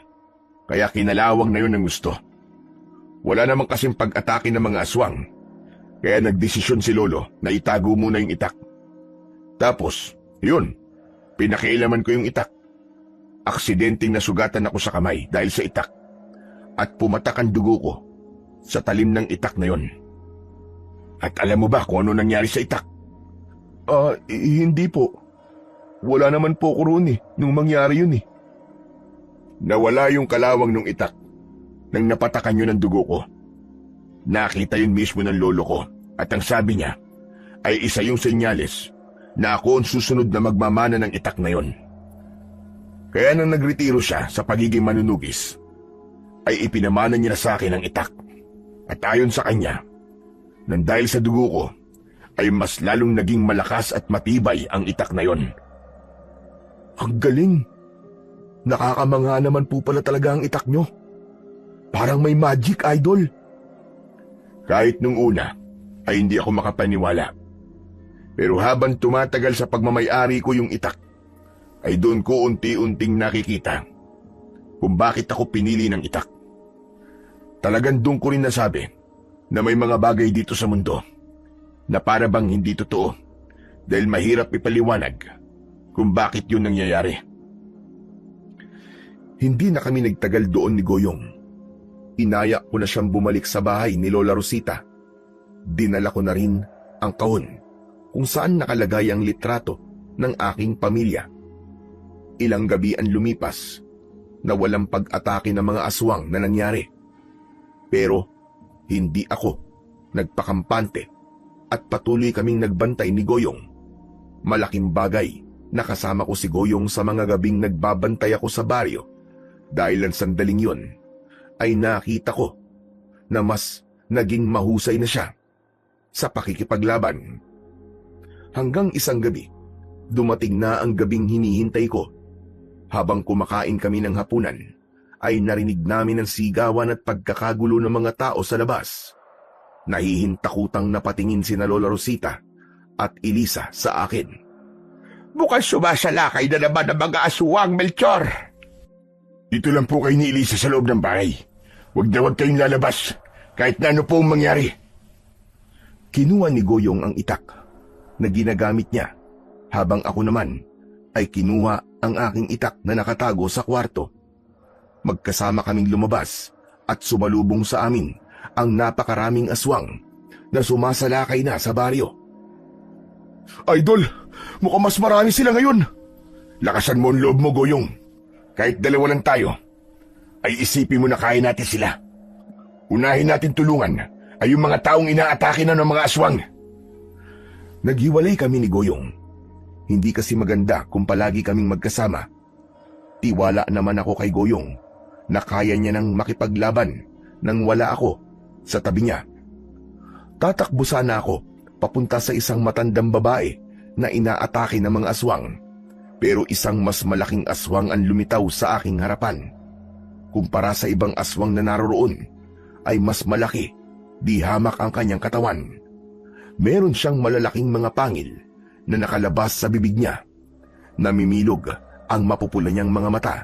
Kaya kinalawang na yon ng gusto. Wala namang kasing pag-atake ng mga aswang. Kaya nagdesisyon si Lolo na itago muna yung itak. Tapos, yun, pinakialaman ko yung itak. Aksidenteng nasugatan ako sa kamay dahil sa itak. At pumatak ang dugo ko sa talim ng itak na yon. At alam mo ba kung ano nangyari sa itak? Hindi po. Wala naman po ko roon nung mangyari yun . Nawala yung kalawang ng itak nang napatakan yun ng dugo ko. Nakita yun mismo ng lolo ko at ang sabi niya ay isa yung senyales na ako ang susunod na magmamana ng itak na yon. Kaya nang nagretiro siya sa pagiging manunugis, ay ipinamana niya na sa akin ang itak. At ayon sa kanya, nang dahil sa dugo ko, ay mas lalong naging malakas at matibay ang itak na yon. Ang galing! Nakakamangha naman po pala talaga ang itak nyo. Parang may magic, Idol. Kahit nung una, ay hindi ako makapaniwala. Pero habang tumatagal sa pagmamayari ko yung itak, ay doon ko unti-unting nakikita kung bakit ako pinili ng itak. Talagang doon ko rin nasabi na may mga bagay dito sa mundo na para bang hindi totoo dahil mahirap ipaliwanag kung bakit yun nangyayari. Hindi na kami nagtagal doon ni Goyong. Inaya ko na siyang bumalik sa bahay ni Lola Rosita. Dinala ko na rin ang kahon kung saan nakalagay ang litrato ng aking pamilya. Ilang gabi ang lumipas na walang pag-atake ng mga aswang na nangyari. Pero hindi ako nagpakampante at patuloy kaming nagbantay ni Goyong. Malaking bagay na kasama ko si Goyong sa mga gabing nagbabantay ako sa baryo dahil ang sandaling yon ay nakita ko na mas naging mahusay na siya sa pakikipaglaban. Hanggang isang gabi, dumating na ang gabing hinihintay ko. Habang kumakain kami ng hapunan, ay narinig namin ang sigawan at pagkakagulo ng mga tao sa labas. Nahihintakutang napatingin sina Lola Rosita at Elisa sa akin. Mukhang sumasalakay na naman ang mga aswang, Melchor. Dito lang po kayo ni Elisa sa loob ng bahay. Huwag na huwag kayong lalabas, kahit na ano po ang mangyari. Kinuha ni Goyong ang itak na ginagamit niya, habang ako naman ay kinuha ang aking itak na nakatago sa kwarto. Magkasama kaming lumabas at sumalubong sa amin ang napakaraming aswang na sumasalakay na sa baryo. Idol, mukhang mas marami sila ngayon. Lakasan mo ang loob mo, Goyong. Kahit dalawa lang tayo, ay isipin mo na kaya natin sila. Unahin natin tulungan ay yung mga taong inaatake na ng mga aswang. Naghiwalay kami ni Goyong. Hindi kasi maganda kung palagi kaming magkasama. Tiwala naman ako kay Goyong na kaya niya nang makipaglaban nang wala ako sa tabi niya. Tatakbo sana ako papunta sa isang matandang babae na inaatake ng mga aswang, pero isang mas malaking aswang ang lumitaw sa aking harapan. Kumpara sa ibang aswang na naroroon, ay mas malaki, di hamak ang kanyang katawan. Meron siyang malalaking mga pangil na nakalabas sa bibig niya. Namimilog ang mapupula niyang mga mata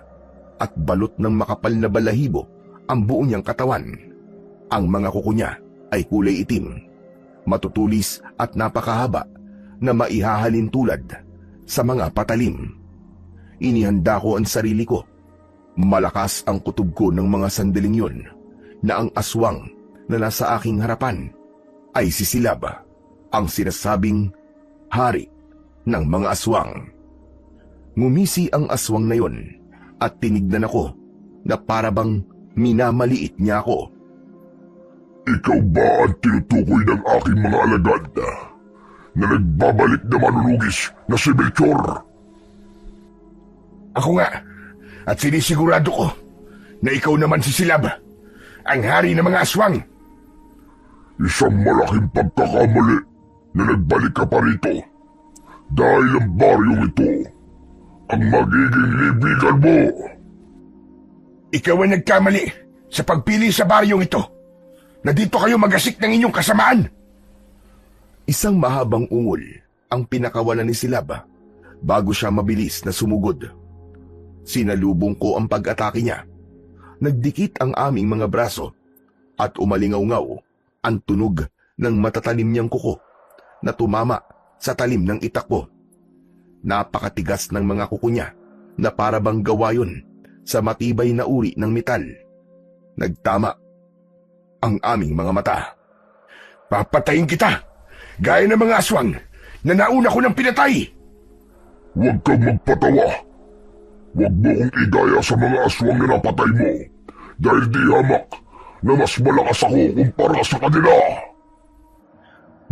at balot ng makapal na balahibo ang buong niyang katawan. Ang mga kuko niya ay kulay itim, matutulis at napakahaba na maihahalin tulad sa mga patalim. Inihanda ko ang sarili ko. Malakas ang kutob ko ng mga sandaling yun na ang aswang na nasa aking harapan ay si Silab, ang sinasabing hari ng mga aswang. Ngumisi ang aswang na yon at tinignan ako na parabang minamaliit niya ako. Ikaw ba ang tinutukoy ng aking mga alagad na nagbabalik na manunugis na si Melchor? Ako nga, at sinisigurado ko na ikaw naman si Silab, ang hari ng mga aswang. Isang malaking pagkakamali na nagbalik ka pa rito dahil ang baryong ito ang magiging libligan mo. Ikaw ang nagkamali sa pagpili sa baryong ito na dito kayo magasik ng inyong kasamaan. Isang mahabang ungol ang pinakawalan ni Silab bago siya mabilis na sumugod. Sinalubong ko ang pag-atake niya. Nagdikit ang aming mga braso at umalingaw-ngaw ang tunog ng matatalim niyang kuko na tumama sa talim ng itak ko. Napakatigas ng mga kuko niya na parabang gawa yun sa matibay na uri ng metal. Nagtama ang aming mga mata. Papatayin kita, gaya ng mga aswang na nauna ko ng pinatay. Huwag kang magpatawa. Huwag mo kong igaya sa mga aswang na napatay mo dahil di hamak na mas malakas ako kumpara sa kanila.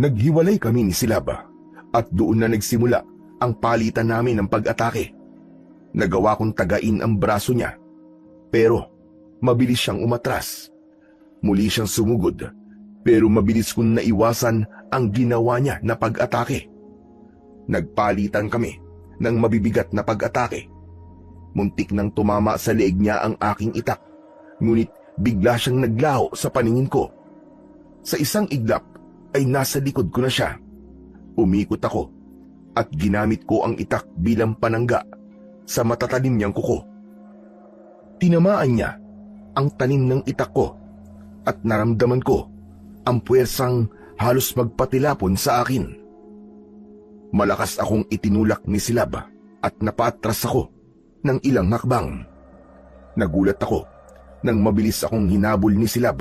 Naghiwalay kami ni Silab at doon na nagsimula ang palitan namin ng pag-atake. Nagawa kong tagain ang braso niya, pero mabilis siyang umatras. Muli siyang sumugod, pero mabilis kong naiwasan ang ginawa niya na pag-atake. Nagpalitan kami ng mabibigat na pag-atake. Muntik nang tumama sa leeg niya ang aking itak, ngunit bigla siyang naglaho sa paningin ko. Sa isang iglap ay nasa likod ko na siya. Umikot ako at ginamit ko ang itak bilang panangga sa matatalim niyang kuko. Tinamaan niya ang tanim ng itak ko at naramdaman ko ang puwersang halos magpatilapon sa akin. Malakas akong itinulak ni Silab at napaatras ako ng ilang hakbang. Nagulat ako nang mabilis akong hinabol ni Silab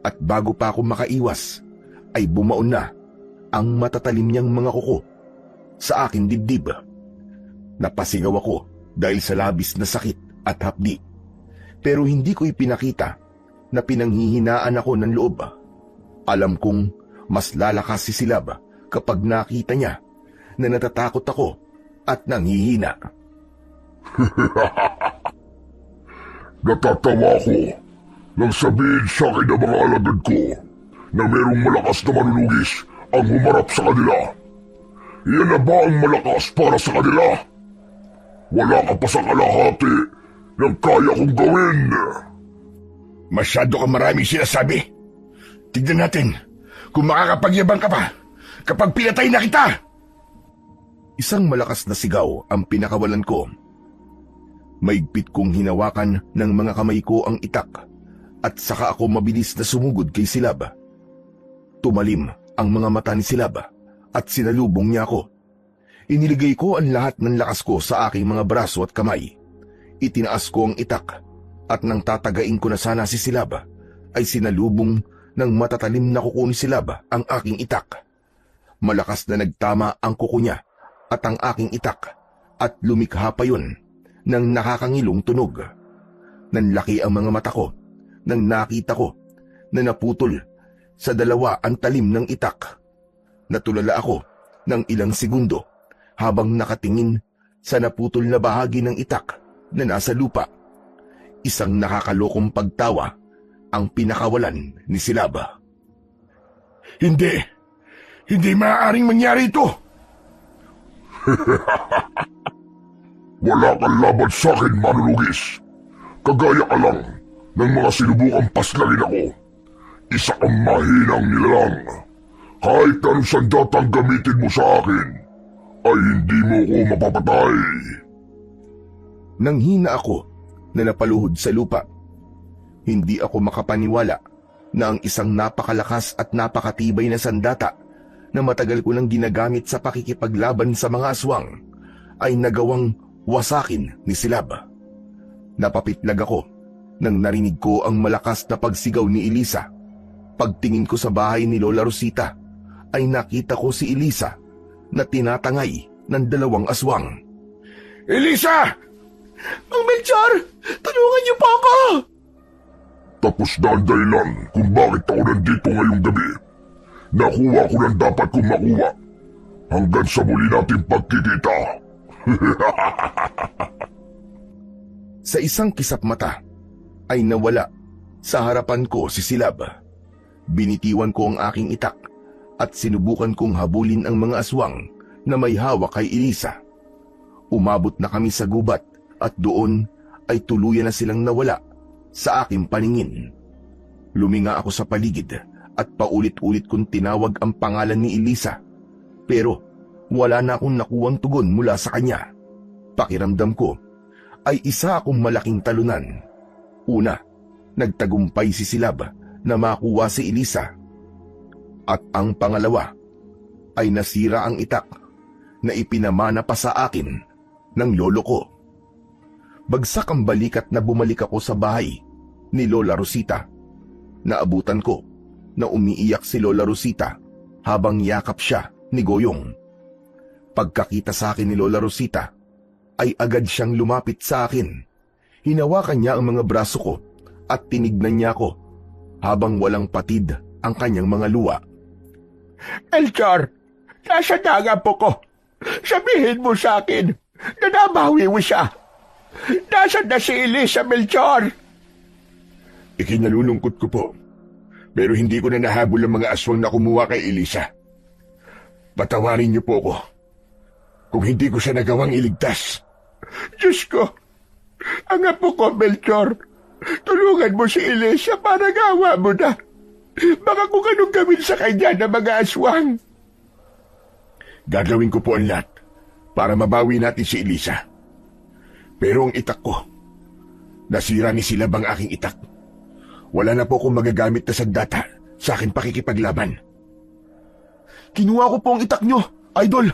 at bago pa ako makaiwas ay bumaon na ang matatalim niyang mga kuko sa aking dibdib. Napasigaw ako dahil sa labis na sakit at hapdi, pero hindi ko ipinakita na pinanghihinaan ako ng loob. Alam kong Mas lalakas si Silab kapag nakita niya na natatakot ako at nanghihina. Natatawa ko nang sabihin sa akin ng mga alagad ko na merong malakas na manunugis ang humarap sa kanila. Iyan na ba ang malakas para sa kanila? Wala ka pa sa kalahati ng kaya kong gawin. Masyado ka maraming sinasabi. Tignan natin kung makakapagyabang ka pa kapag pinatay na kita. Isang malakas na sigaw ang pinakawalan ko. Maigpit kong hinawakan ng mga kamay ko ang itak at saka ako mabilis na sumugod kay Silab. Tumalim ang mga mata ni Silab at sinalubong niya ako. Iniligay ko ang lahat ng lakas ko sa aking mga braso at kamay. Itinaas ko ang itak at nang tatagain ko na sana si Silab ay sinalubong ng matatalim na kuko ni Silab ang aking itak. Malakas na nagtama ang kuko niya at ang aking itak at lumikha pa yun ng nakakangilong tunog. Nanlaki ang mga mata ko nang nakita ko na naputol sa dalawa ang talim ng itak. Natulala ako ng ilang segundo habang nakatingin sa naputol na bahagi ng itak na nasa lupa. Isang nakakalokong pagtawa ang pinakawalan ni Silab. Hindi maaaring mangyari ito. Wala kang laban sa akin, manunugis. Kagaya ka lang ng mga sinubukang paslangin ako. Isa kang mahinang nilalang. Kahit anong sandatang gamitin mo sa akin, ay hindi mo ko mapapatay. Nanghina ako na napaluhod sa lupa. Hindi ako makapaniwala na ang isang napakalakas at napakatibay na sandata na matagal ko nang ginagamit sa pakikipaglaban sa mga aswang ay nagawang wasakin ni Silab. Napapitlag ako nang narinig ko ang malakas na pagsigaw ni Elisa. Pagtingin ko sa bahay ni Lola Rosita ay nakita ko si Elisa na tinatangay ng dalawang aswang. Elisa! Mang Melchor! Tulungan niyo po ako! Tapos na ang dahilan kung bakit ako nandito ngayong gabi. Nakuha ko ng dapat kong makuha. Hanggang sa muli nating pagkikita. Sa isang kisap mata ay nawala sa harapan ko si Silab. Binitiwan ko ang aking itak at sinubukan kong habulin ang mga aswang na may hawak kay Elisa. Umabot na kami sa gubat at doon ay tuluyan na silang nawala sa aking paningin. Luminga ako sa paligid at paulit-ulit kong tinawag ang pangalan ni Elisa, pero wala na akong nakuwang tugon mula sa kanya. Pakiramdam ko ay isa akong malaking talunan. Una, nagtagumpay si Silab na makuha si Elisa. At ang pangalawa ay nasira ang itak na ipinamana pa sa akin ng lolo ko. Bagsak ang balikat na bumalik ako sa bahay ni Lola Rosita. Naabutan ko na umiiyak si Lola Rosita habang yakap siya ni Goyong. Pagkakita sa akin ni Lola Rosita, ay agad siyang lumapit sa akin. Hinawakan niya ang mga braso ko at tinignan niya ako habang walang patid ang kanyang mga luha. Melchor, nasa daga po ko. Sabihin mo sa akin na nabawi mo siya. Nasaan na si Elisa, Melchor? Ikinalulungkot ko po. Pero hindi ko na nahabol ang mga aswang na kumuha kay Elisa. Patawarin niyo po ako kung hindi ko siya nagawang iligtas. Diyos ko, ang apo ko, Melchor, tulungan mo si Elisa para gawa mo na. Baka kung anong gawin sa kanya ng mga aswang. Gagawin ko po ang lahat para mabawi natin si Elisa. Pero ang itak ko, nasira ni Silab ang aking itak. Wala na po akong magagamit na sandata sa akin pakikipaglaban. Kinuha ko po ang itak niyo, Idol.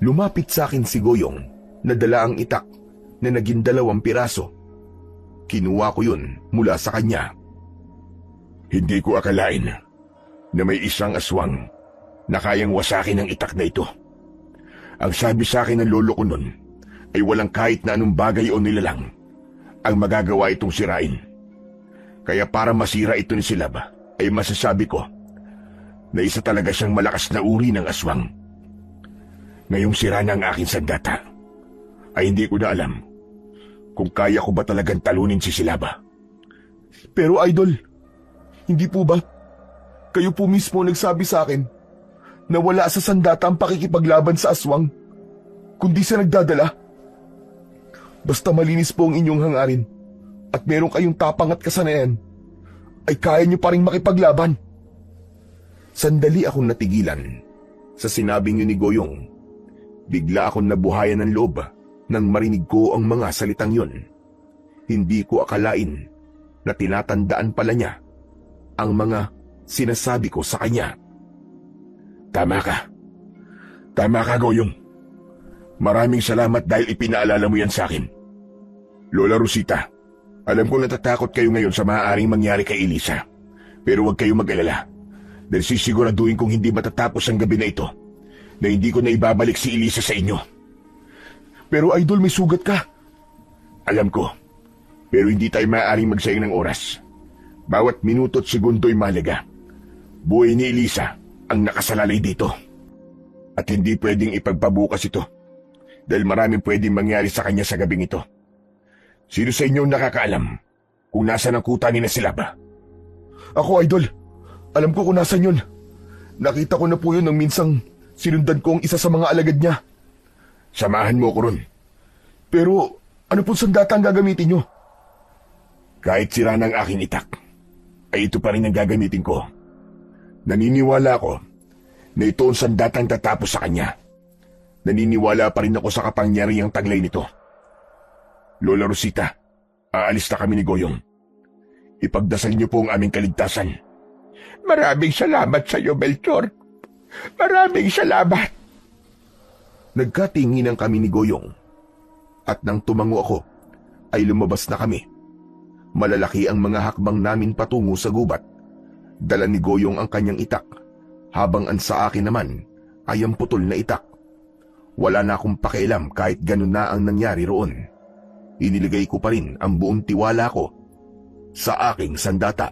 Lumapit sa akin si Goyong na dala ang itak na naging 2 piraso. Kinuha ko yun mula sa kanya. Hindi ko akalain na may isang aswang na kayang wasakin ang itak na ito. Ang sabi sa akin ng lolo ko nun ay walang kahit na anong bagay o nilalang ang magagawa itong sirain. Kaya para masira ito ni Silab ay masasabi ko na isa talaga siyang malakas na uri ng aswang. Ngayong sira na ang aking sandata, ay hindi ko na alam kung kaya ko ba talagang talunin si Silaba. Pero Idol, hindi po ba kayo po mismo nagsabi sa akin na wala sa sandata ang pakikipaglaban sa aswang, kundi sa nagdadala? Basta malinis po ang inyong hangarin at meron kayong tapang at kasanayan, ay kaya niyo pa rin makipaglaban. Sandali akong natigilan sa sinabing yun ni Goyong. Bigla akong nabuhayan ng loob nang marinig ko ang mga salitang yun. Hindi ko akalain na tinatandaan pala niya ang mga sinasabi ko sa kanya. Tama ka. Tama ka, Goyong. Maraming salamat dahil ipinaalala mo yan sa akin. Lola Rosita, alam kong natatakot kayo ngayon sa maaaring mangyari kay Elisa. Pero huwag kayong mag-alala. Dahil sisiguraduhin kong hindi matatapos ang gabi na ito na hindi ko na ibabalik si Elisa sa inyo. Pero Idol, may sugat ka. Alam ko, pero hindi tayo maaaring magsayang ng oras. Bawat minuto at segundo'y mahalaga. Buhay ni Elisa ang nakasalalay dito. At hindi pwedeng ipagpabukas ito dahil maraming pwedeng mangyari sa kanya sa gabing ito. Sino sa inyo nakakaalam kung nasa ng kuta ni na Silaba? Ako, Idol. Alam ko kung nasan yun. Nakita ko na po yun nang minsang sinundan ko ang isa sa mga alagad niya. Samahan mo ko ron. Pero ano pong sandata ang gagamitin nyo? Kahit sira ng aking itak, ay ito pa rin ang gagamitin ko. Naniniwala ako na ito ang sandatang tatapos sa kanya. Naniniwala pa rin ako sa kapangyarihang taglay nito. Lola Rosita, aalis na kami ni Goyong. Ipagdasal niyo po ang aming kaligtasan. Maraming salamat sa iyo, Melchor. Maraming salamat. Nagkatinginan kami ni Goyong. At nang tumango ako, ay lumabas na kami. Malalaki ang mga hakbang namin patungo sa gubat. Dala ni Goyong ang kanyang itak, habang ang sa akin naman ay ang putol na itak. Wala na akong pakialam kahit ganun na ang nangyari roon. Iniligay ko pa rin ang buong tiwala ko sa aking sandata.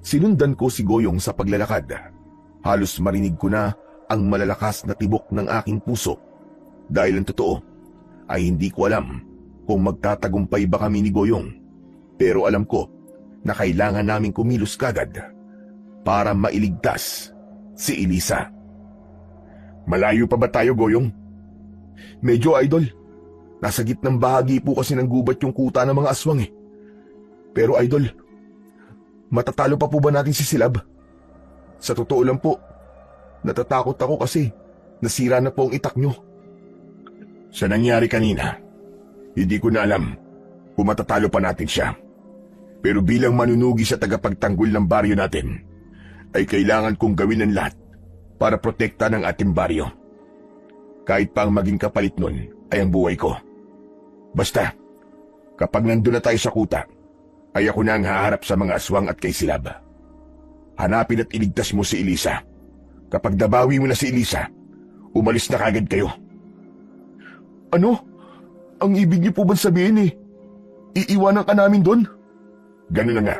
Sinundan ko si Goyong sa paglalakad. Halos marinig ko na ang malalakas na tibok ng aking puso. Dahil ang totoo ay hindi ko alam kung magtatagumpay ba kami ni Goyong. Pero alam ko na kailangan naming kumilos kagad para mailigtas si Elisa. Malayo pa ba tayo, Goyong? Medyo, Idol. Nasa gitnang bahagi po kasi ng gubat yung kuta ng mga aswang eh. Pero Idol, matatalo pa po ba natin si Silab? Sa totoo lang po, natatakot ako kasi nasira na po ang itak nyo. Sa nangyari kanina, hindi ko na alam kung matatalo pa natin siya. Pero bilang manunugi sa tagapagtanggol ng baryo natin, ay kailangan kong gawin ang lahat para protekta ng ating baryo. Kahit pa ang maging kapalit nun ay ang buhay ko. Basta, kapag nandun na tayo sa kuta, ay ako na ang haharap sa mga aswang at kay Silab. Hanapin at iligtas mo si Elisa. Kapag nabawi mo na si Elisa, umalis na kagad kayo. Ano? Ang ibig niyo po ba sabihin eh? Iiwanan ka namin doon? Ganun na nga.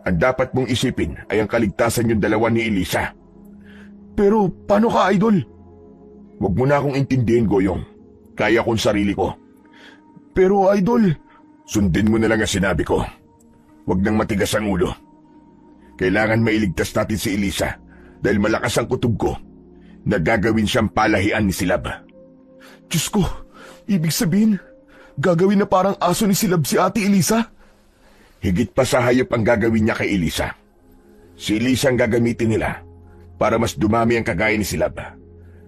Ang dapat mong isipin ay ang kaligtasan yung dalawa ni Elisa. Pero paano ka, Idol? Huwag mo na akong intindihin, Goyong. Kaya kong sarili ko. Pero Idol, sundin mo na lang ang sinabi ko. Huwag nang matigas ang ulo. Kailangan mailigtas natin si Elisa dahil malakas ang kutob ko na gagawin siyang palahian ni Silab. Diyos ko, ibig sabihin, gagawin na parang aso ni Silab si Ate Elisa? Higit pa sa hayop ang gagawin niya kay Elisa. Si Elisa ang gagamitin nila para mas dumami ang kagaya ni Silab.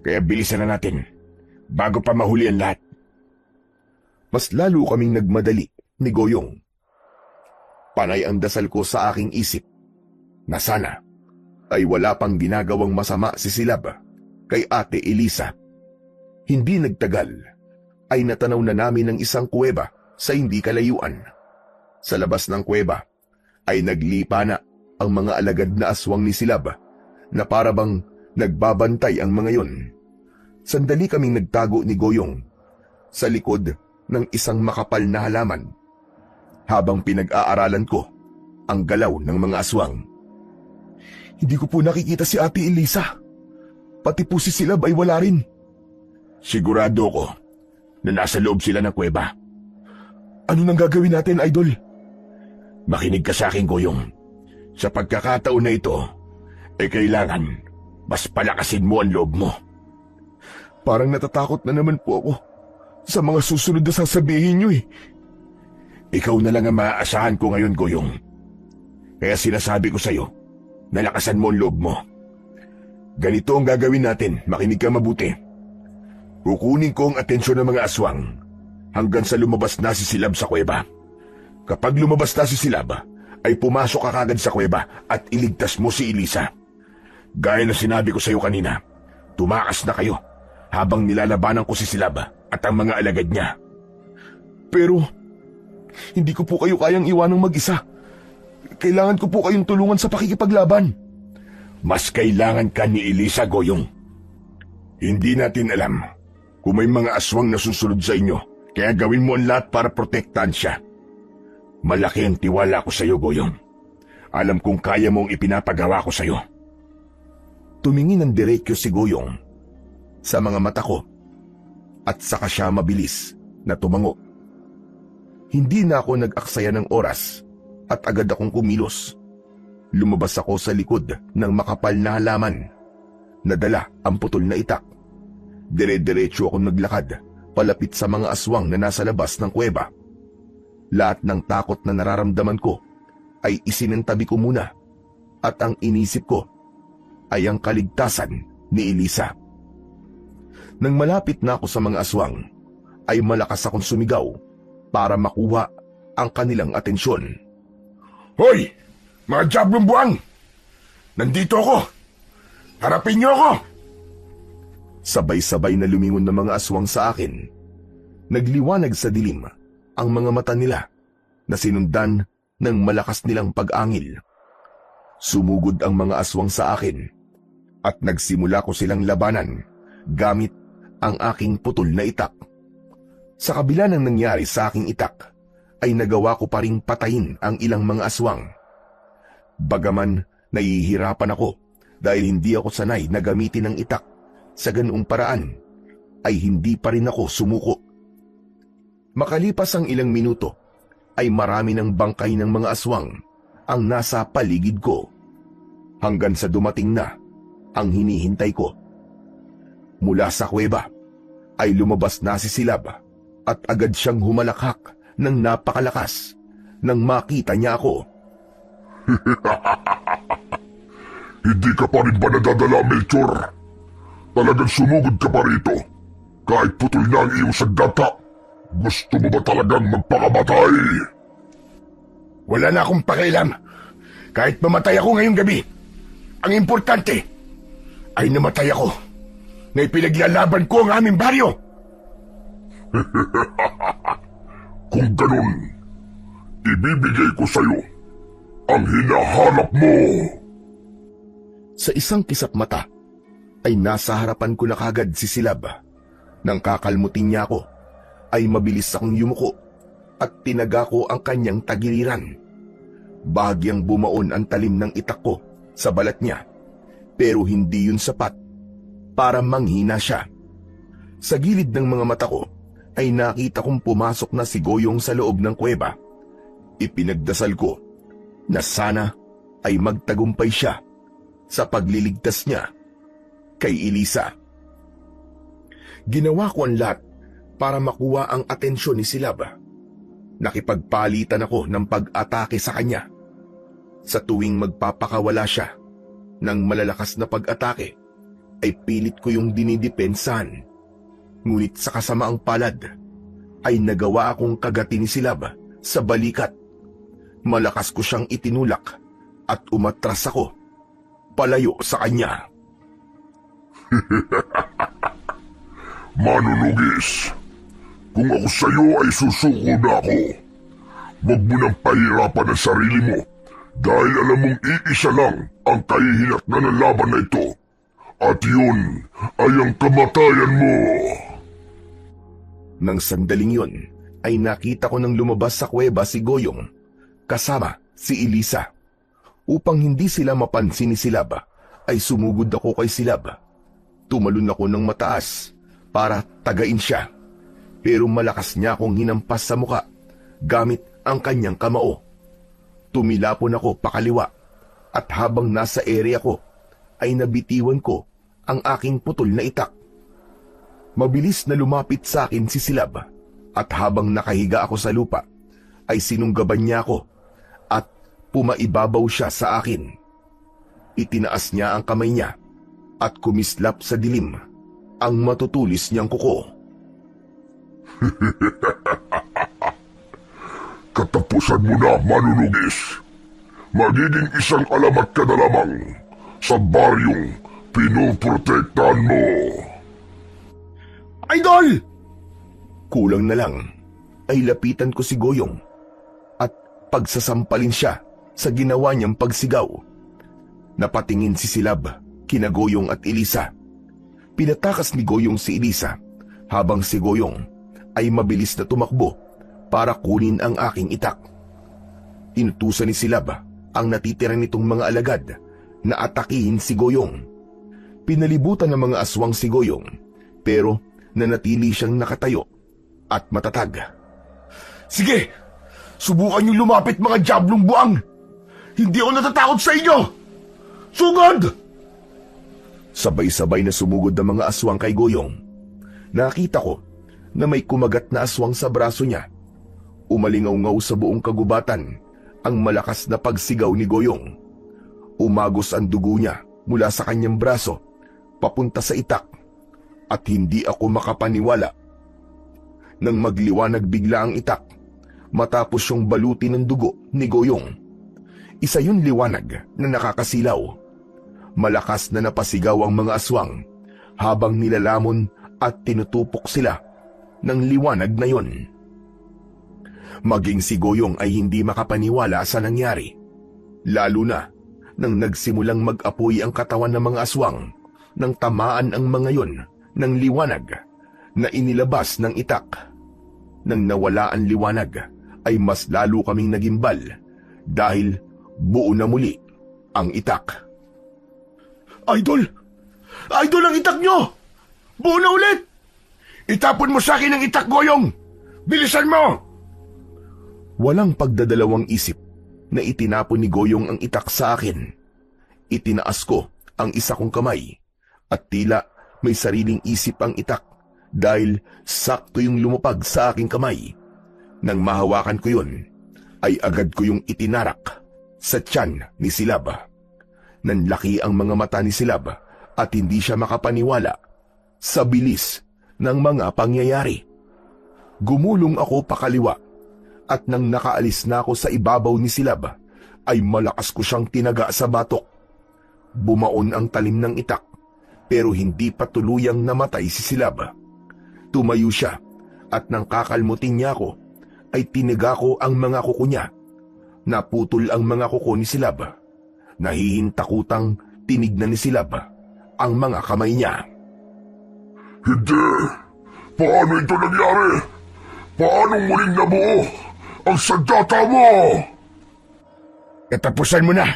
Kaya bilisan na natin bago pa mahuli ang lahat. Mas lalo kaming nagmadali ni Goyong. Panay ang dasal ko sa aking isip na sana ay wala pang ginagawang masama si Silab kay Ate Elisa. Hindi nagtagal ay natanaw na namin ang isang kuweba sa hindi kalayuan. Sa labas ng kuweba ay naglipa na ang mga alagad na aswang ni Silab na parabang nagbabantay ang mga yon. Sandali kaming nagtago ni Goyong sa likod ng isang makapal na halaman habang pinag-aaralan ko ang galaw ng mga aswang. Hindi ko po nakikita si Ate Elisa. Pati po si Silab ay wala rin. Sigurado ko na nasa loob sila ng kuweba. Ano nang gagawin natin, Idol? Makinig ka sa akin, Goyong. Sa pagkakataon na ito, kailangan mas palakasin mo ang loob mo. Parang natatakot na naman po ako sa mga susunod na sasabihin niyo eh. Ikaw na lang ang maaasahan ko ngayon, Goyong. Kaya sinasabi ko sa'yo, nalakasan mo ang loob mo. Ganito ang gagawin natin, makinig ka mabuti. Kukunin ko ang atensyon ng mga aswang hanggang sa lumabas na si Silab sa kuweba. Kapag lumabas na si Silab, ay pumasok ka kagad sa kuweba at iligtas mo si Elisa. Gaya na sinabi ko sa iyo kanina, tumakas na kayo habang nilalabanan ko si Silab at ang mga alagad niya. Pero, hindi ko po kayo kayang iwanang mag-isa. Kailangan ko po kayong tulungan sa pakikipaglaban. Mas kailangan ka ni Elisa, Goyong. Hindi natin alam kung may mga aswang na susunod sa inyo, kaya gawin mo ang lahat para protektahan siya. Malaki ang tiwala ko sa iyo, Goyong. Alam kong kaya mong ipinapagawa ko sa iyo. Tumingin ng diretso si Goyong sa mga mata ko at saka siya mabilis na tumango. Hindi na ako nag-aksaya ng oras at agad akong kumilos. Lumabas ako sa likod ng makapal na halaman. Nadala ang putol na itak. Dire-diretso akong naglakad palapit sa mga aswang na nasa labas ng kuweba. Lahat ng takot na nararamdaman ko ay isinantabi ko muna at ang inisip ko ay ang kaligtasan ni Elisa. Nang malapit na ako sa mga aswang, ay malakas akong sumigaw para makuha ang kanilang atensyon. Hoy! Mga diablong buwang! Nandito ako! Harapin niyo ako! Sabay-sabay na lumingon ng mga aswang sa akin. Nagliwanag sa dilim ang mga mata nila na sinundan ng malakas nilang pag-angil. Sumugod ang mga aswang sa akin at nagsimula ko silang labanan gamit ang aking putol na itak. Sa kabila ng nangyari sa aking itak, ay nagawa ko pa ring patayin ang ilang mga aswang. Bagaman nahihirapan ako dahil hindi ako sanay na gamitin ang itak sa ganoong paraan, ay hindi pa rin ako sumuko. Makalipas ang ilang minuto, ay marami ng bangkay ng mga aswang ang nasa paligid ko, hanggang sa dumating na ang hinihintay ko. Mula sa kuweba ay lumabas na si Silab at agad siyang humalakhak ng napakalakas nang makita niya ako. Hindi ka pa rin ba nadadala, Melchor? Talagang sumugod ka pa rito. Kahit putol na ang iyong sagdata, gusto mo ba talagang magpakamatay? Wala na akong pakialam. Kahit mamatay ako ngayong gabi, ang importante ay namatay ako na ipinaglalaban ko ang aming baryo. Kung ganun, ibibigay ko sa'yo ang hinahanap mo. Sa isang kisap mata, ay nasa harapan ko na kagad si Silab. Nang kakalmutin niya ako, ay mabilis akong yumuko at tinaga ko ang kanyang tagiliran. Bahagyang bumaon ang talim ng itak ko sa balat niya, pero hindi yun sapat para manghina siya. Sa gilid ng mga mata ko, ay nakita kong pumasok na si Goyong sa loob ng kuweba. Ipinagdasal ko na sana ay magtagumpay siya sa pagliligtas niya kay Elisa. Ginawa ko ang lahat para makuha ang atensyon ni Silab. Nakipagpalitan ako ng pag-atake sa kanya. Sa tuwing magpapakawala siya ng malalakas na pag-atake, ay pilit ko yung dinidepensahan. Ngunit sa kasamaang palad, ay nagawa akong kagatin ni Silab sa balikat. Malakas ko siyang itinulak at umatras ako palayo sa kanya. Manunugis, kung ako sa'yo ay susuko na ako. Huwag mo nang pahirapan ang sarili mo dahil alam mong iisa lang ang kahihinatnan ng laban na ito. At yun ay ang kamatayan mo. Nang sandaling yun, ay nakita ko nang lumabas sa kuweba si Goyong kasama si Elisa. Upang hindi sila mapansin ni Silab, ay sumugod ako kay Silab. Tumalon ako ng mataas para tagain siya. Pero malakas niya akong hinampas sa muka gamit ang kanyang kamao. Tumilapon ako pakaliwa at habang nasa area ko ay nabitiwan ko ang aking putol na itak. Mabilis na lumapit sa akin si Silab at habang nakahiga ako sa lupa ay sinunggaban niya ako at pumaibabaw siya sa akin. Itinaas niya ang kamay niya at kumislap sa dilim ang matutulis niyang kuko. Katapusan mo na, manunugis. Magiging isang alamat ka na lamang sa baryong pinuprotektahan mo. Idol! Kulang na lang ay lapitan ko si Goyong at pagsasampalin siya sa ginawa niyang pagsigaw. Napatingin si Silab, kina Goyong at Elisa. Pinatakas ni Goyong si Elisa habang si Goyong ay mabilis na tumakbo para kunin ang aking itak. Inutusan ni Silab ang natitira nitong mga alagad na atakihin si Goyong. Pinalibutan ng mga aswang si Goyong pero nanatili siyang nakatayo at matatag. Sige! Subukan niyong lumapit mga diablong buang! Hindi ako natatakot sa inyo! Sugod! Sabay-sabay na sumugod ang mga aswang kay Goyong. Nakita ko na may kumagat na aswang sa braso niya. Umalingaw-ngaw sa buong kagubatan ang malakas na pagsigaw ni Goyong. Umagos ang dugo niya mula sa kanyang braso papunta sa itak at hindi ako makapaniwala. Nang magliwanag bigla ang itak matapos yung baluti ng dugo ni Goyong. Isa yun liwanag na nakakasilaw. Malakas na napasigaw ang mga aswang habang nilalamon at tinutupok sila ng liwanag na yun. Maging si Goyong ay hindi makapaniwala sa nangyari. Lalo na nang nagsimulang mag-apoy ang katawan ng mga aswang nang tamaan ang mga yon ng liwanag na inilabas ng itak. Nang nawala ang liwanag ay mas lalo kaming nagimbal dahil buo na muli ang itak. Idol! Idol, ang itak nyo! Buo na ulit! Itapon mo sa akin ang itak, Goyong! Bilisan mo! Walang pagdadalawang isip na itinapon ni Goyong ang itak sa akin. Itinaas ko ang isa kong kamay at tila may sariling isip ang itak dahil sakto yung lumupag sa aking kamay. Nang mahawakan ko yun, ay agad ko yung itinarak sa tiyan ni Silab. Nanlaki ang mga mata ni Silab at hindi siya makapaniwala sa bilis ng mga pangyayari. Gumulong ako pakaliwa at nang nakaalis na ako sa ibabaw ni Silab ay malakas ko siyang tinaga sa batok. Bumaon ang talim ng itak pero hindi pa tuluyang namatay si Silab. Tumayo siya at nang kakalmutin niya ako ay tiniga ko ang mga kuko niya. Naputol ang mga kuko ni Silab. Nahihintakutang tinignan ni Silab ang mga kamay niya. Hindi! Paano ito nangyari? Paano muling nabuo ang sandata mo? Katapusan mo na.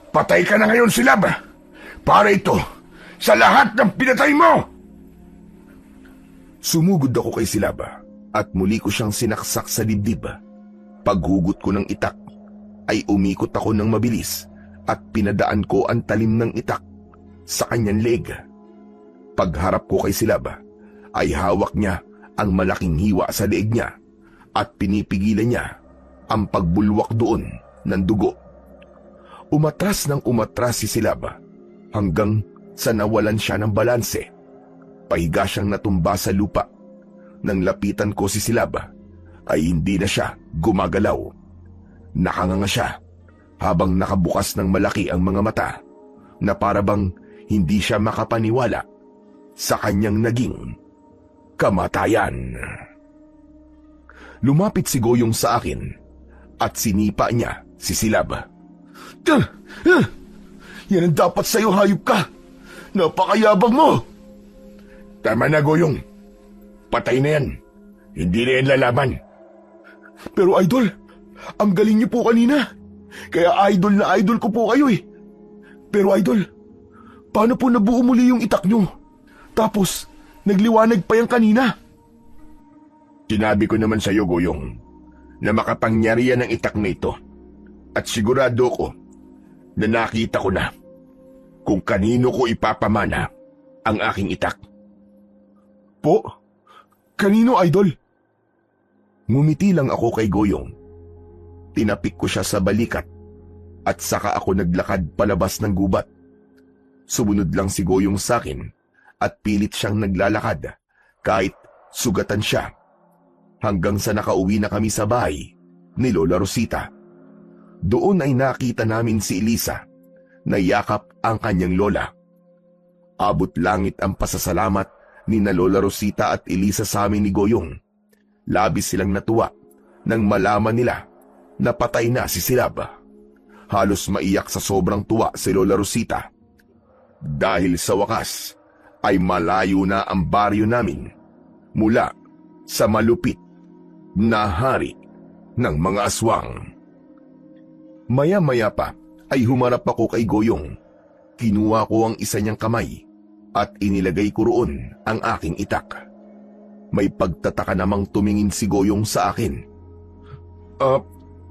Patay ka na ngayon, Silab. Para ito sa lahat ng pinatay mo! Sumugod ako kay Silab at muli ko siyang sinaksak sa dibdib. Paghugot ko ng itak ay umikot ako ng mabilis at pinadaan ko ang talim ng itak sa kanyang leeg. Pagharap ko kay Silab ay hawak niya ang malaking hiwa sa leeg niya at pinipigilan niya ang pagbulwak doon ng dugo. Umatras ng umatras si Silab hanggang sa nawalan siya ng balanse. Pahiga siyang natumba sa lupa. Nang lapitan ko si Silab ay hindi na siya gumagalaw. Nakanganga siya habang nakabukas ng malaki ang mga mata na parabang hindi siya makapaniwala sa kanyang naging kamatayan. Lumapit si Goyong sa akin at sinipa niya si Silab. Yan ang dapat sa'yo, hayop ka! Napakayabang mo! Tama na, Goyong. Patay na yan. Hindi na yan lalaban. Pero Idol, ang galing niyo po kanina. Kaya idol na idol ko po kayo eh. Pero idol, paano po nabuo muli yung itak nyo? Tapos, nagliwanag pa yan kanina. Sinabi ko naman sa iyo, Goyong, na makapangyarihan ng itak na ito. At sigurado ko na nakita ko na kung kanino ko ipapamana ang aking itak. Po? Kanino idol? Ngumiti lang ako kay Goyong. Tinapik ko siya sa balikat at saka ako naglakad palabas ng gubat. Sumunod lang si Goyong sa akin at pilit siyang naglalakad kahit sugatan siya. Hanggang sa nakauwi na kami sa bahay ni Lola Rosita. Doon ay nakita namin si Elisa na yakap ang kanyang lola. Abot langit ang pasasalamat ni na Lola Rosita at Elisa sa amin ni Goyong. Labis silang natuwa nang malaman nila na patay na si Silab. Halos maiyak sa sobrang tuwa si Lola Rosita. Dahil sa wakas ay malayo na ang baryo namin mula sa malupit na hari ng mga aswang. Maya-maya pa ay humarap ako kay Goyong. Kinuha ko ang isa niyang kamay at inilagay ko roon ang aking itak. May pagtataka namang tumingin si Goyong sa akin.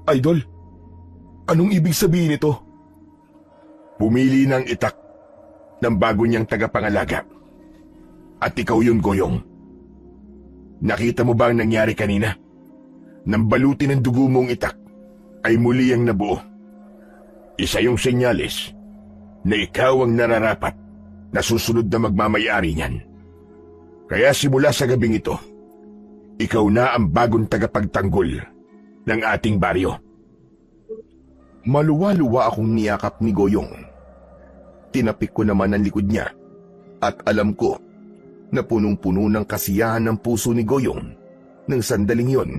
Idol, anong ibig sabihin nito? Pumili ng itak ng bago niyang tagapangalaga. At ikaw yun, Goyong. Nakita mo ba ang nangyari kanina? Nang balutin ng dugo mong itak ay muli ang nabuo. Isa yung senyales na ikaw ang nararapat na susunod na magmamayari niyan. Kaya simula sa gabing ito, ikaw na ang bagong tagapagtanggol ng ating baryo. Maluwa-luwa akong niyakap ni Goyong. Tinapik ko naman ang likod niya at alam ko na punong-puno ng kasiyahan ng puso ni Goyong ng sandaling yon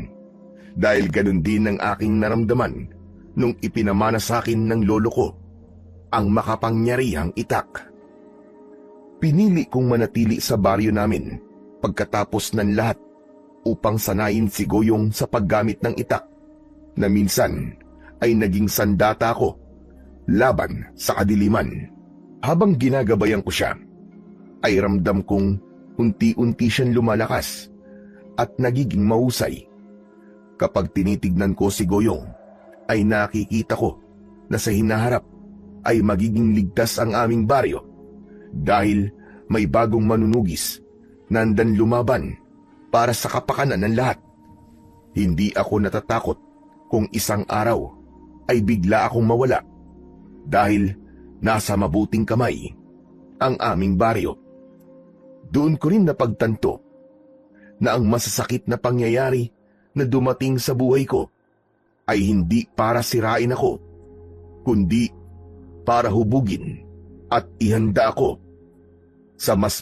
dahil ganun din ang aking naramdaman nung ipinamana sa akin ng lolo ko ang makapangyarihang itak. Pinili kong manatili sa baryo namin pagkatapos ng lahat upang sanayin si Goyong sa paggamit ng itak na minsan ay naging sandata ko laban sa kadiliman. Habang ginagabayan ko siya, ay ramdam kong unti-unti siyang lumalakas at nagiging mahusay. Kapag tinitignan ko si Goyong, ay nakikita ko na sa hinaharap ay magiging ligtas ang aming baryo dahil may bagong manunugis na andan lumaban para sa kapakanan ng lahat. Hindi ako natatakot kung isang araw ay bigla akong mawala dahil nasa mabuting kamay ang aming baryo. Doon ko rin napagtanto na ang masasakit na pangyayari na dumating sa buhay ko ay hindi para sirain ako, kundi para hubugin at ihanda ako sa mas